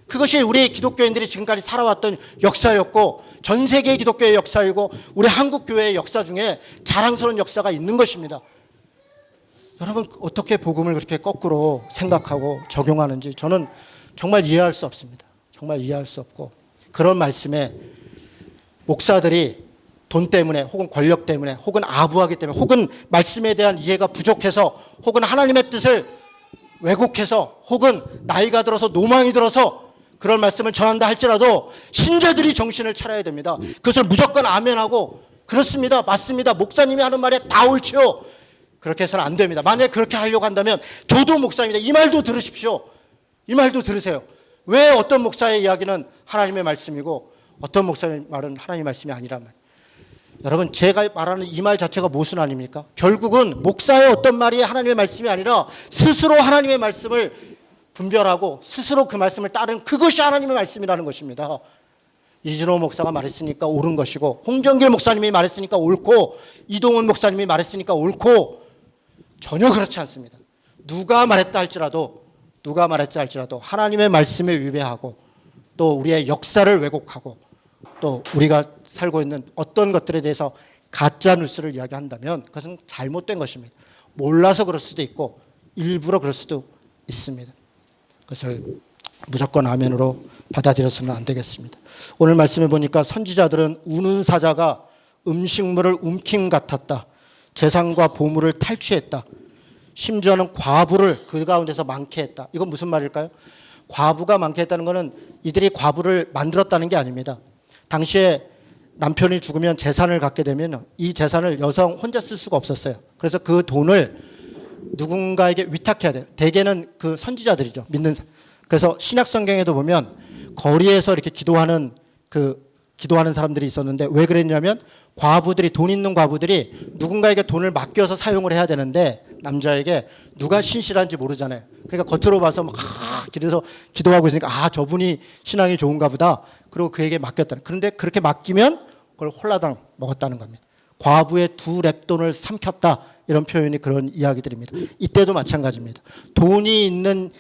그것이 우리 기독교인들이 지금까지 살아왔던 역사였고 전 세계의 기독교의 역사이고 우리 한국 교회의 역사 중에 자랑스러운 역사가 있는 것입니다. 여러분, 어떻게 복음을 그렇게 거꾸로 생각하고 적용하는지 저는 정말 이해할 수 없습니다. 정말 이해할 수 없고, 그런 말씀에 목사들이 돈 때문에 혹은 권력 때문에 혹은 아부하기 때문에 혹은 말씀에 대한 이해가 부족해서 혹은 하나님의 뜻을 왜곡해서 혹은 나이가 들어서 노망이 들어서 그런 말씀을 전한다 할지라도 신자들이 정신을 차려야 됩니다. 그것을 무조건 아멘하고 그렇습니다, 맞습니다, 목사님이 하는 말에 다 옳지요, 그렇게 해서는 안 됩니다. 만약에 그렇게 하려고 한다면 저도 목사입니다, 이 말도 들으십시오. 이 말도 들으세요. 왜 어떤 목사의 이야기는 하나님의 말씀이고 어떤 목사의 말은 하나님의 말씀이 아니란 말이에요. 여러분, 제가 말하는 이 말 자체가 모순 아닙니까? 결국은 목사의 어떤 말이 하나님의 말씀이 아니라 스스로 하나님의 말씀을 분별하고 스스로 그 말씀을 따르는, 그것이 하나님의 말씀이라는 것입니다. 이진호 목사가 말했으니까 옳은 것이고, 홍정길 목사님이 말했으니까 옳고, 이동훈 목사님이 말했으니까 옳고, 전혀 그렇지 않습니다. 누가 말했다 할지라도 하나님의 말씀에 위배하고 또 우리의 역사를 왜곡하고 또 우리가 살고 있는 어떤 것들에 대해서 가짜 뉴스를 이야기한다면 그것은 잘못된 것입니다. 몰라서 그럴 수도 있고 일부러 그럴 수도 있습니다. 그것을 무조건 아멘으로 받아들여서는 안 되겠습니다. 오늘 말씀해 보니까 선지자들은 우는 사자가 음식물을 움킴 같았다. 재산과 보물을 탈취했다. 심지어는 과부를 그 가운데서 많게 했다. 이건 무슨 말일까요? 과부가 많게 했다는 것은 이들이 과부를 만들었다는 게 아닙니다. 당시에 남편이 죽으면 재산을 갖게 되면 이 재산을 여성 혼자 쓸 수가 없었어요. 그래서 그 돈을 누군가에게 위탁해야 돼요. 대개는 그 선지자들이죠, 믿는 사람. 그래서 신약 성경에도 보면 거리에서 이렇게 기도하는 사람들이 있었는데, 왜 그랬냐면 과부들이, 돈 있는 과부들이 누군가에게 돈을 맡겨서 사용을 해야 되는데 남자에게 누가 신실한지 모르잖아요. 그러니까 겉으로 봐서 막 길에서 기도하고 있으니까 저분이 신앙이 좋은가 보다. 그리고 그에게 맡겼다는. 그런데 그렇게 맡기면 그걸 홀라당 먹었다는 겁니다. 과부의 두 랩돈을 삼켰다, 이런 표현이 그런 이야기들입니다. 이때도 마찬가지입니다. 돈이 있는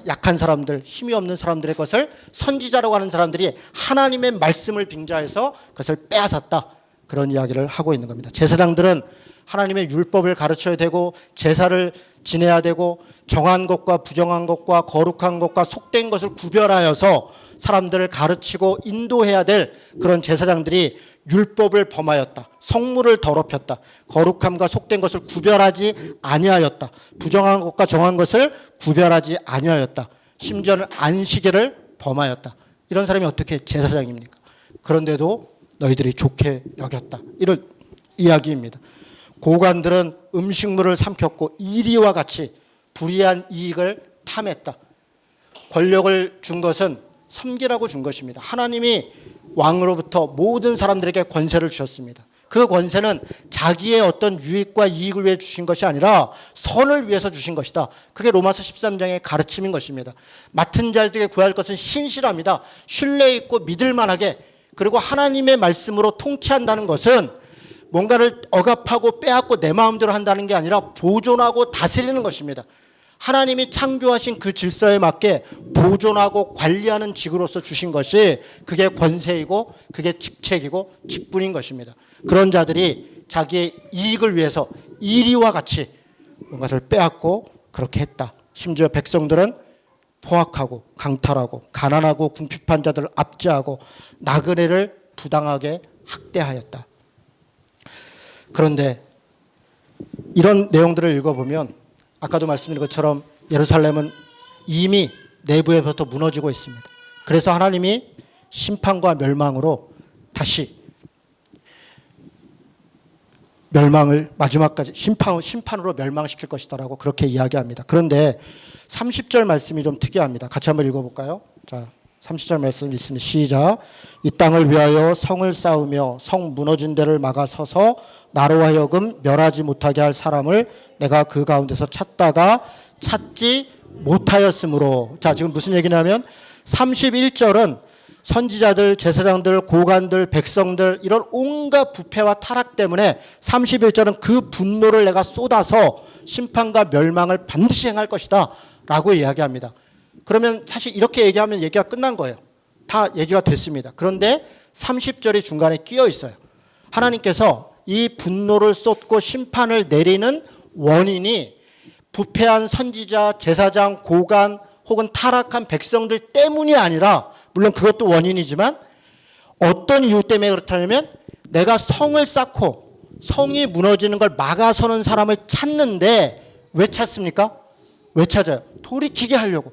약한 사람들, 힘이 없는 사람들의 것을 선지자라고 하는 사람들이 하나님의 말씀을 빙자해서 그것을 빼앗았다, 그런 이야기를 하고 있는 겁니다. 제사장들은 하나님의 율법을 가르쳐야 되고 제사를 지내야 되고 정한 것과 부정한 것과 거룩한 것과 속된 것을 구별하여서 사람들을 가르치고 인도해야 될 그런 제사장들이 율법을 범하였다. 성물을 더럽혔다. 거룩함과 속된 것을 구별하지 아니하였다. 부정한 것과 정한 것을 구별하지 아니하였다. 심지어는 안식일을 범하였다. 이런 사람이 어떻게 제사장입니까? 그런데도 너희들이 좋게 여겼다, 이런 이야기입니다. 고관들은 음식물을 삼켰고 이리와 같이 불의한 이익을 탐했다. 권력을 준 것은 섬기라고 준 것입니다. 하나님이 왕으로부터 모든 사람들에게 권세를 주셨습니다. 그 권세는 자기의 어떤 유익과 이익을 위해 주신 것이 아니라 선을 위해서 주신 것이다. 그게 로마서 13장의 가르침인 것입니다. 맡은 자들에게 구할 것은 신실합니다. 신뢰 있고 믿을만하게, 그리고 하나님의 말씀으로 통치한다는 것은 뭔가를 억압하고 빼앗고 내 마음대로 한다는 게 아니라 보존하고 다스리는 것입니다. 하나님이 창조하신 그 질서에 맞게 보존하고 관리하는 직으로서 주신 것이 그게 권세이고 그게 직책이고 직분인 것입니다. 그런 자들이 자기의 이익을 위해서 이리와 같이 뭔가를 빼앗고 그렇게 했다. 심지어 백성들은 포악하고 강탈하고 가난하고 궁핍한 자들을 압제하고 나그네를 부당하게 학대하였다. 그런데 이런 내용들을 읽어보면 아까도 말씀드린 것처럼 예루살렘은 이미 내부에부터 무너지고 있습니다. 그래서 하나님이 심판과 멸망으로 다시 멸망을 마지막까지 심판으로 멸망시킬 것이다라고 그렇게 이야기합니다. 그런데 30절 말씀이 좀 특이합니다. 같이 한번 읽어볼까요? 자, 30절 말씀 읽습니다. 시작. 이 땅을 위하여 성을 쌓으며 성 무너진 데를 막아 서서 나로 하여금 멸하지 못하게 할 사람을 내가 그 가운데서 찾다가 찾지 못하였으므로. 자, 지금 무슨 얘기냐면 31절은 선지자들, 제사장들, 고관들, 백성들 이런 온갖 부패와 타락 때문에 31절은 그 분노를 내가 쏟아서 심판과 멸망을 반드시 행할 것이다 라고 이야기합니다. 그러면 사실 이렇게 얘기하면 얘기가 끝난 거예요. 다 얘기가 됐습니다. 그런데 30절이 중간에 끼어 있어요. 하나님께서 이 분노를 쏟고 심판을 내리는 원인이 부패한 선지자, 제사장, 고관 혹은 타락한 백성들 때문이 아니라, 물론 그것도 원인이지만 어떤 이유 때문에 그렇다면 내가 성을 쌓고 성이 무너지는 걸 막아서는 사람을 찾는데 왜 찾습니까? 왜 찾아요? 돌이키게 하려고.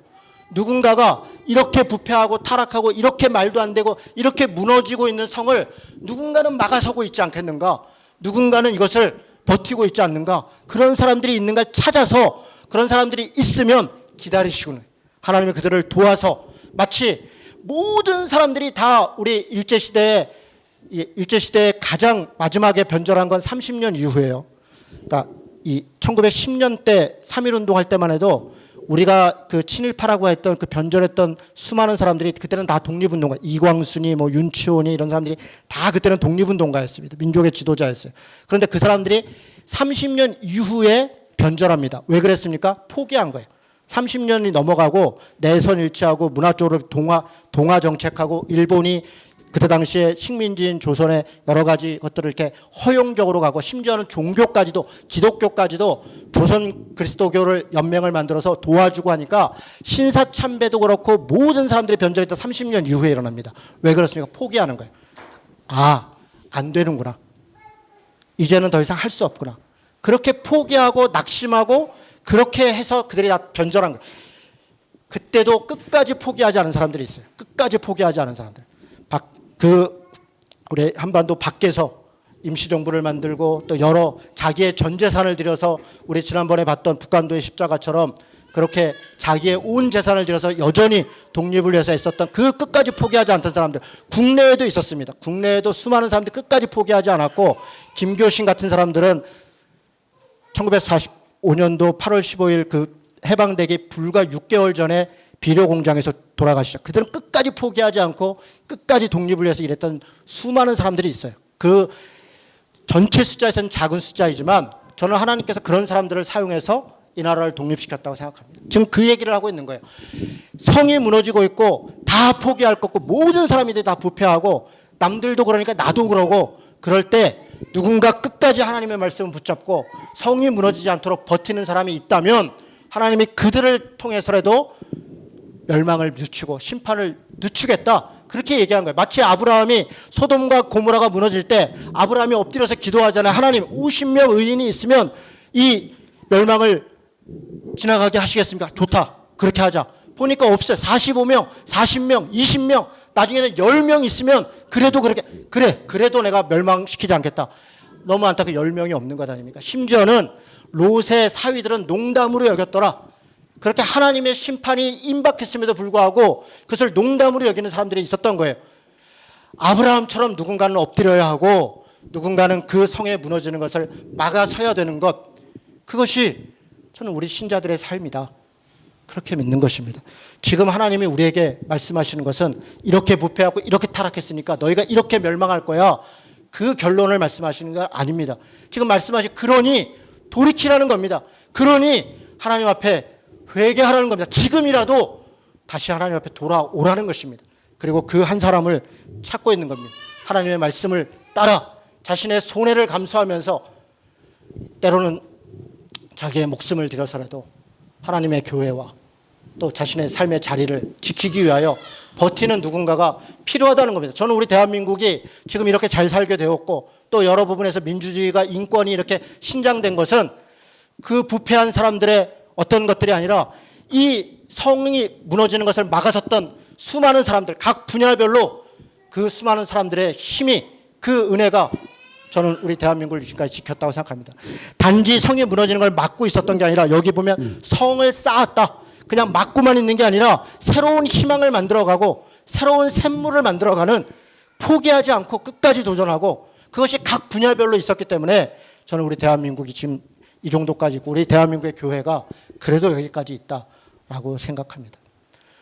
누군가가 이렇게 부패하고 타락하고 이렇게 말도 안 되고 이렇게 무너지고 있는 성을 누군가는 막아서고 있지 않겠는가? 누군가는 이것을 버티고 있지 않는가? 그런 사람들이 있는가 찾아서, 그런 사람들이 있으면 기다리시고는 하나님이 그들을 도와서, 마치 모든 사람들이 다 우리 일제시대에 가장 마지막에 변절한 건 30년 이후예요. 그러니까 이 1910년대 3.1운동 할 때만 해도 우리가 그 친일파라고 했던 그 변절했던 수많은 사람들이 그때는 다 독립운동가, 이광순이 뭐 윤치원이 이런 사람들이 다 그때는 독립운동가였습니다. 민족의 지도자였어요. 그런데 그 사람들이 30년 이후에 변절합니다. 왜 그랬습니까? 포기한 거예요. 30년이 넘어가고 내선 일치하고 문화 쪽으로 동화 정책하고 일본이 그때 당시에 식민지인 조선의 여러 가지 것들을 이렇게 허용적으로 가고 심지어는 종교까지도, 기독교까지도 조선 그리스도교를 연맹을 만들어서 도와주고 하니까 신사참배도 그렇고 모든 사람들이 변절했던 30년 이후에 일어납니다. 왜 그렇습니까? 포기하는 거예요. 아, 안 되는구나. 이제는 더 이상 할 수 없구나. 그렇게 포기하고 낙심하고 그렇게 해서 그들이 다 변절한 거예요. 그때도 끝까지 포기하지 않은 사람들이 있어요. 끝까지 포기하지 않은 사람들. 우리 한반도 밖에서 임시정부를 만들고 또 여러 자기의 전 재산을 들여서, 우리 지난번에 봤던 북한도의 십자가처럼 그렇게 자기의 온 재산을 들여서 여전히 독립을 위해서 애썼던 그 끝까지 포기하지 않던 사람들, 국내에도 있었습니다. 국내에도 수많은 사람들이 끝까지 포기하지 않았고, 김교신 같은 사람들은 1945년도 8월 15일 그 해방되기 불과 6개월 전에 비료 공장에서 돌아가시죠. 그들은 끝까지 포기하지 않고 끝까지 독립을 위해서 일했던 수많은 사람들이 있어요. 그 전체 숫자에서는 작은 숫자이지만 저는 하나님께서 그런 사람들을 사용해서 이 나라를 독립시켰다고 생각합니다. 지금 그 얘기를 하고 있는 거예요. 성이 무너지고 있고 다 포기할 것 같고 모든 사람들이 다 부패하고 남들도 그러니까 나도 그러고, 그럴 때 누군가 끝까지 하나님의 말씀을 붙잡고 성이 무너지지 않도록 버티는 사람이 있다면 하나님이 그들을 통해서라도 멸망을 늦추고 심판을 늦추겠다, 그렇게 얘기한 거예요. 마치 아브라함이 소돔과 고모라가 무너질 때 아브라함이 엎드려서 기도하잖아요. 하나님, 50명 의인이 있으면 이 멸망을 지나가게 하시겠습니까? 좋다, 그렇게 하자. 보니까 없어요. 45명, 40명, 20명, 나중에는 10명 있으면 그래도 그래도 내가 멸망시키지 않겠다. 너무 안타깝게 10명이 없는 것 아닙니까? 심지어는 롯의 사위들은 농담으로 여겼더라. 그렇게 하나님의 심판이 임박했음에도 불구하고 그것을 농담으로 여기는 사람들이 있었던 거예요. 아브라함처럼 누군가는 엎드려야 하고 누군가는 그 성에 무너지는 것을 막아서야 되는 것, 그것이 저는 우리 신자들의 삶이다, 그렇게 믿는 것입니다. 지금 하나님이 우리에게 말씀하시는 것은 이렇게 부패하고 이렇게 타락했으니까 너희가 이렇게 멸망할 거야, 그 결론을 말씀하시는 건 아닙니다. 지금 말씀하신 그러니 돌이키라는 겁니다. 그러니 하나님 앞에 회개하라는 겁니다. 지금이라도 다시 하나님 앞에 돌아오라는 것입니다. 그리고 그 한 사람을 찾고 있는 겁니다. 하나님의 말씀을 따라 자신의 손해를 감수하면서 때로는 자기의 목숨을 들여서라도 하나님의 교회와 또 자신의 삶의 자리를 지키기 위하여 버티는 누군가가 필요하다는 겁니다. 저는 우리 대한민국이 지금 이렇게 잘 살게 되었고 또 여러 부분에서 민주주의가 인권이 이렇게 신장된 것은 그 부패한 사람들의 어떤 것들이 아니라 이 성이 무너지는 것을 막아섰던 수많은 사람들, 각 분야별로 그 수많은 사람들의 힘이, 그 은혜가 저는 우리 대한민국을 지금까지 지켰다고 생각합니다. 단지 성이 무너지는 걸 막고 있었던 게 아니라 여기 보면 성을 쌓았다. 그냥 막고만 있는 게 아니라 새로운 희망을 만들어가고 새로운 샘물을 만들어가는, 포기하지 않고 끝까지 도전하고, 그것이 각 분야별로 있었기 때문에 저는 우리 대한민국이 지금 이 정도까지 있고 우리 대한민국의 교회가 그래도 여기까지 있다라고 생각합니다.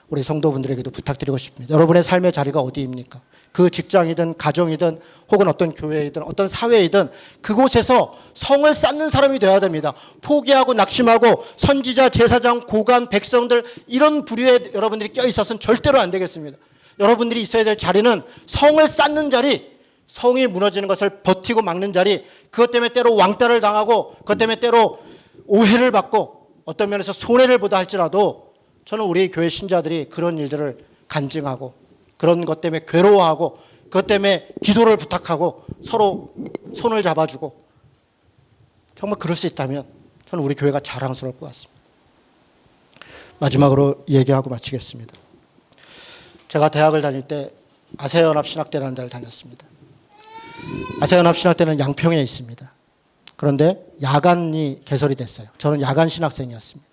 우리 성도분들에게도 부탁드리고 싶습니다. 여러분의 삶의 자리가 어디입니까? 그 직장이든 가정이든 혹은 어떤 교회이든 어떤 사회이든 그곳에서 성을 쌓는 사람이 되어야 됩니다. 포기하고 낙심하고 선지자, 제사장, 고관, 백성들 이런 부류에 여러분들이 껴있어서는 절대로 안 되겠습니다. 여러분들이 있어야 될 자리는 성을 쌓는 자리, 성이 무너지는 것을 버티고 막는 자리, 그것 때문에 때로 왕따를 당하고 그것 때문에 때로 오해를 받고 어떤 면에서 손해를 보다 할지라도 저는 우리 교회 신자들이 그런 일들을 간증하고 그런 것 때문에 괴로워하고 그것 때문에 기도를 부탁하고 서로 손을 잡아주고 정말 그럴 수 있다면 저는 우리 교회가 자랑스러울 것 같습니다. 마지막으로 얘기하고 마치겠습니다. 제가 대학을 다닐 때 아세아연합신학대라는 데를 다녔습니다. 아세아연합신학대는 양평에 있습니다. 그런데 야간이 개설이 됐어요. 저는 야간 신학생이었습니다.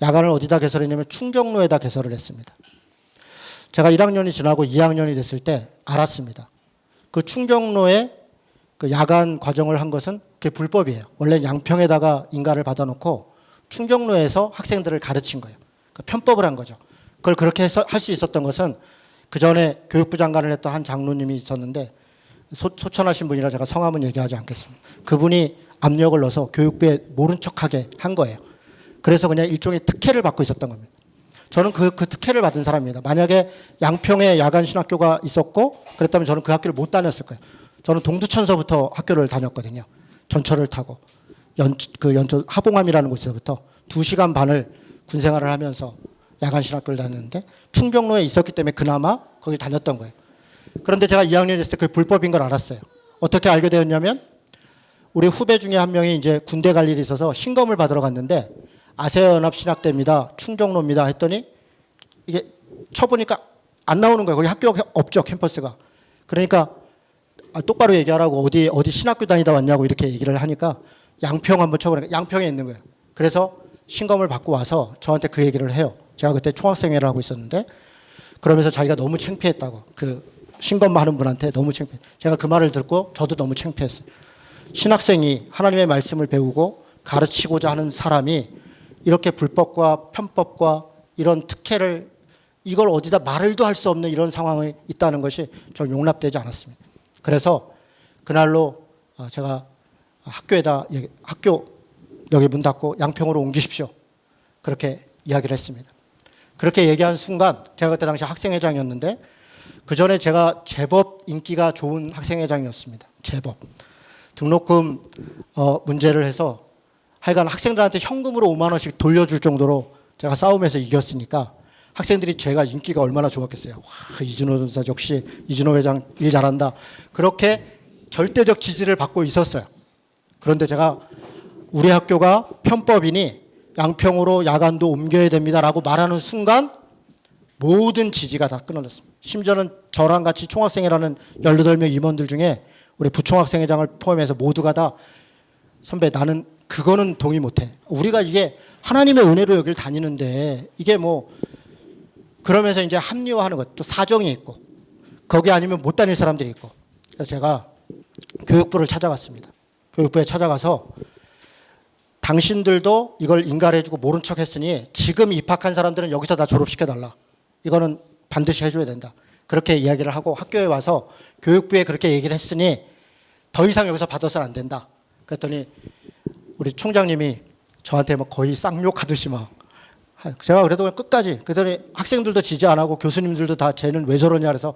야간을 어디다 개설했냐면 충정로에다 개설을 했습니다. 제가 1학년이 지나고 2학년이 됐을 때 알았습니다. 그 충정로에 그 야간 과정을 한 것은 그게 불법이에요. 원래 양평에다가 인가를 받아놓고 충정로에서 학생들을 가르친 거예요. 그 편법을 한 거죠. 그걸 그렇게 할 수 있었던 것은 그 전에 교육부 장관을 했던 한 장로님이 있었는데 소천하신 분이라 제가 성함은 얘기하지 않겠습니다. 그분이 압력을 넣어서 교육부에 모른 척하게 한 거예요. 그래서 그냥 일종의 특혜를 받고 있었던 겁니다. 저는 그 특혜를 받은 사람입니다. 만약에 양평에 야간 신학교가 있었고 그랬다면 저는 그 학교를 못 다녔을 거예요. 저는 동두천서부터 학교를 다녔거든요. 전철을 타고 연천 하봉암이라는 곳에서부터 2시간 반을 군생활을 하면서 야간 신학교를 다녔는데 충정로에 있었기 때문에 그나마 거기 다녔던 거예요. 그런데 제가 2학년이 됐을 때 그게 불법인 걸 알았어요. 어떻게 알게 되었냐면 우리 후배 중에 한 명이 이제 군대 갈 일이 있어서 신검을 받으러 갔는데 아세아연합신학대입니다. 충정로입니다. 했더니 이게 쳐보니까 안 나오는 거예요. 거기 학교가 없죠. 캠퍼스가. 그러니까 똑바로 얘기하라고 어디 신학교 다니다 왔냐고 이렇게 얘기를 하니까 양평 한번 쳐보니까 양평에 있는 거예요. 그래서 신검을 받고 와서 저한테 그 얘기를 해요. 제가 그때 총학생회를 하고 있었는데 그러면서 자기가 너무 창피했다고. 그 신검 하는 분한테 너무 창피해. 제가 그 말을 듣고 저도 너무 창피했어요. 신학생이 하나님의 말씀을 배우고 가르치고자 하는 사람이 이렇게 불법과 편법과 이런 특혜를 이걸 어디다 말을도 할 수 없는 이런 상황이 있다는 것이 저 용납되지 않았습니다. 그래서 그날로 제가 학교 여기 문 닫고 양평으로 옮기십시오. 그렇게 이야기를 했습니다. 그렇게 얘기한 순간 제가 그때 당시 학생회장이었는데 그 전에 제가 제법 인기가 좋은 학생회장이었습니다. 제법. 등록금 문제를 해서 하여간 학생들한테 현금으로 5만 원씩 돌려줄 정도로 제가 싸움에서 이겼으니까 학생들이 제가 인기가 얼마나 좋았겠어요. 와, 이준호 전사 역시 이준호 회장 일 잘한다. 그렇게 절대적 지지를 받고 있었어요. 그런데 제가 우리 학교가 편법이니 양평으로 야간도 옮겨야 됩니다라고 말하는 순간 모든 지지가 다 끊어졌습니다. 심지어는 저랑 같이 총학생회라는 18명 임원들 중에 우리 부총학생회장을 포함해서 모두가 다 선배 나는 그거는 동의 못해. 우리가 이게 하나님의 은혜로 여길 다니는데 이게 뭐 그러면서 이제 합리화하는 것, 또 사정이 있고 거기 아니면 못 다닐 사람들이 있고. 그래서 제가 교육부를 찾아갔습니다. 교육부에 찾아가서 당신들도 이걸 인가해주고 모른 척 했으니 지금 입학한 사람들은 여기서 다 졸업시켜달라. 이거는 반드시 해줘야 된다. 그렇게 이야기를 하고 학교에 와서 교육부에 그렇게 얘기를 했으니 더 이상 여기서 받아서는 안 된다. 그랬더니 우리 총장님이 저한테 막 거의 쌍욕하듯이 막 제가 그래도 끝까지 그랬더니 학생들도 지지 안 하고 교수님들도 다 쟤는 왜 저러냐 그래서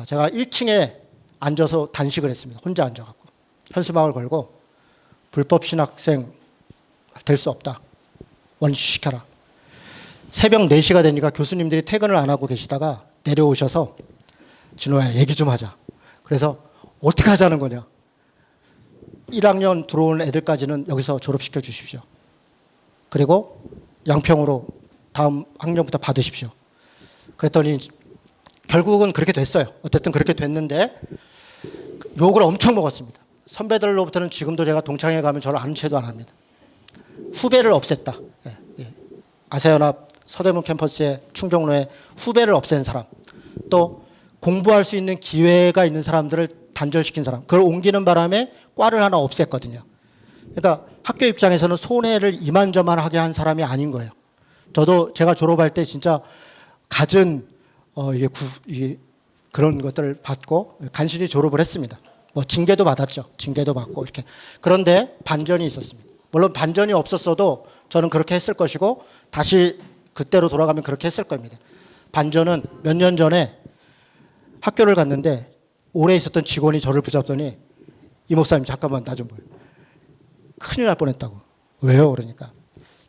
제가 1층에 앉아서 단식을 했습니다. 혼자 앉아갖고 현수막을 걸고 불법 신학생 될 수 없다. 원시시켜라. 새벽 4시가 되니까 교수님들이 퇴근을 안 하고 계시다가 내려오셔서 진호야 얘기 좀 하자. 그래서 어떻게 하자는 거냐. 1학년 들어온 애들까지는 여기서 졸업시켜 주십시오. 그리고 양평으로 다음 학년부터 받으십시오. 그랬더니 결국은 그렇게 됐어요. 어쨌든 그렇게 됐는데 욕을 엄청 먹었습니다. 선배들로부터는 지금도 제가 동창회 가면 저를 아는 체도 안 합니다. 후배를 없앴다. 아세연합 서대문 캠퍼스의 충정로에 후배를 없앤 사람, 또 공부할 수 있는 기회가 있는 사람들을 단절시킨 사람, 그걸 옮기는 바람에 과를 하나 없앴거든요. 그러니까 학교 입장에서는 손해를 이만저만하게 한 사람이 아닌 거예요. 저도 제가 졸업할 때 진짜 갖은 이게 그런 것들을 받고 간신히 졸업을 했습니다. 뭐 징계도 받았죠. 징계도 받고 이렇게. 그런데 반전이 있었습니다. 물론 반전이 없었어도 저는 그렇게 했을 것이고 다시 그때로 돌아가면 그렇게 했을 겁니다. 반전은 몇 년 전에 학교를 갔는데 오래 있었던 직원이 저를 붙잡더니 이 목사님 잠깐만 나 좀 보여. 큰일 날 뻔했다고. 왜요? 그러니까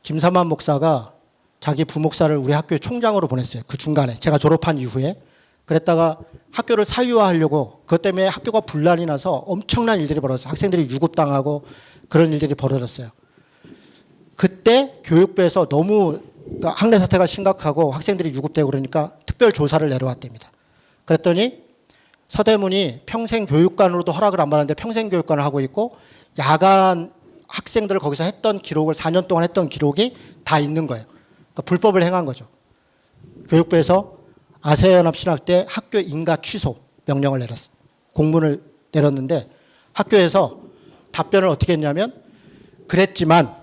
김삼환 목사가 자기 부목사를 우리 학교의 총장으로 보냈어요. 그 중간에 제가 졸업한 이후에. 그랬다가 학교를 사유화하려고 그것 때문에 학교가 분란이 나서 엄청난 일들이 벌어졌어요. 학생들이 유급당하고 그런 일들이 벌어졌어요. 그때 교육부에서 너무 그러니까 학내 사태가 심각하고 학생들이 유급되고 그러니까 특별 조사를 내려왔답니다. 그랬더니 서대문이 평생교육관으로도 허락을 안 받았는데 평생교육관을 하고 있고 야간 학생들을 거기서 했던 기록을 4년 동안 했던 기록이 다 있는 거예요. 그러니까 불법을 행한 거죠. 교육부에서 아세연합 신학대 학교 인가 취소 명령을 내렸어요. 공문을 내렸는데 학교에서 답변을 어떻게 했냐면 그랬지만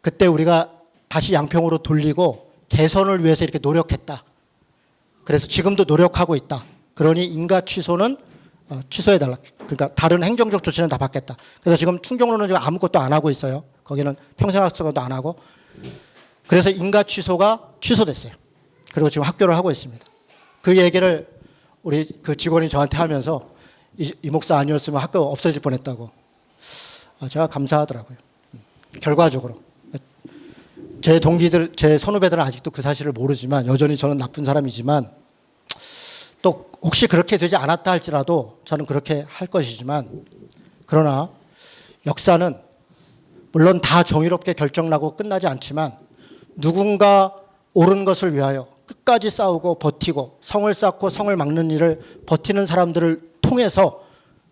그때 우리가 다시 양평으로 돌리고 개선을 위해서 이렇게 노력했다. 그래서 지금도 노력하고 있다. 그러니 인가 취소는 취소해달라. 그러니까 다른 행정적 조치는 다 받겠다. 그래서 지금 충정로는 지금 아무것도 안 하고 있어요. 거기는 평생학습도 안 하고. 그래서 인가 취소가 취소됐어요. 그리고 지금 학교를 하고 있습니다. 그 얘기를 우리 그 직원이 저한테 하면서 이 목사 아니었으면 학교 없어질 뻔했다고. 제가 감사하더라고요. 결과적으로. 제 동기들, 제 선후배들은 아직도 그 사실을 모르지만 여전히 저는 나쁜 사람이지만 또 혹시 그렇게 되지 않았다 할지라도 저는 그렇게 할 것이지만 그러나 역사는 물론 다 정의롭게 결정나고 끝나지 않지만 누군가 옳은 것을 위하여 끝까지 싸우고 버티고 성을 쌓고 성을 막는 일을 버티는 사람들을 통해서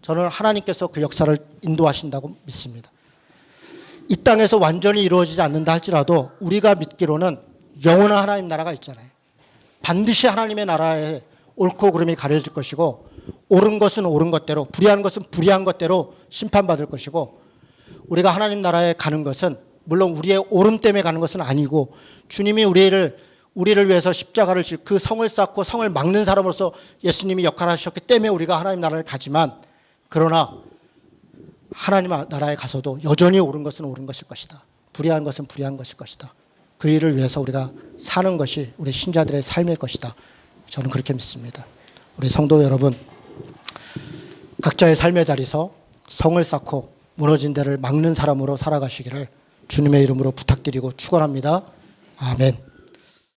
저는 하나님께서 그 역사를 인도하신다고 믿습니다. 이 땅에서 완전히 이루어지지 않는다 할지라도 우리가 믿기로는 영원한 하나님 나라가 있잖아요. 반드시 하나님의 나라에 옳고 그름이 가려질 것이고 옳은 것은 옳은 것대로 불의한 것은 불의한 것대로 심판받을 것이고 우리가 하나님 나라에 가는 것은 물론 우리의 옳음 때문에 가는 것은 아니고 주님이 우리를 위해서 십자가를 지고 그 성을 쌓고 성을 막는 사람으로서 예수님이 역할을 하셨기 때문에 우리가 하나님 나라를 가지만 그러나 하나님 나라에 가서도 여전히 옳은 것은 옳은 것일 것이다. 불의한 것은 불의한 것일 것이다. 그 일을 위해서 우리가 사는 것이 우리 신자들의 삶일 것이다. 저는 그렇게 믿습니다. 우리 성도 여러분, 각자의 삶의 자리에서 성을 쌓고 무너진 데를 막는 사람으로 살아가시기를 주님의 이름으로 부탁드리고 축원합니다. 아멘.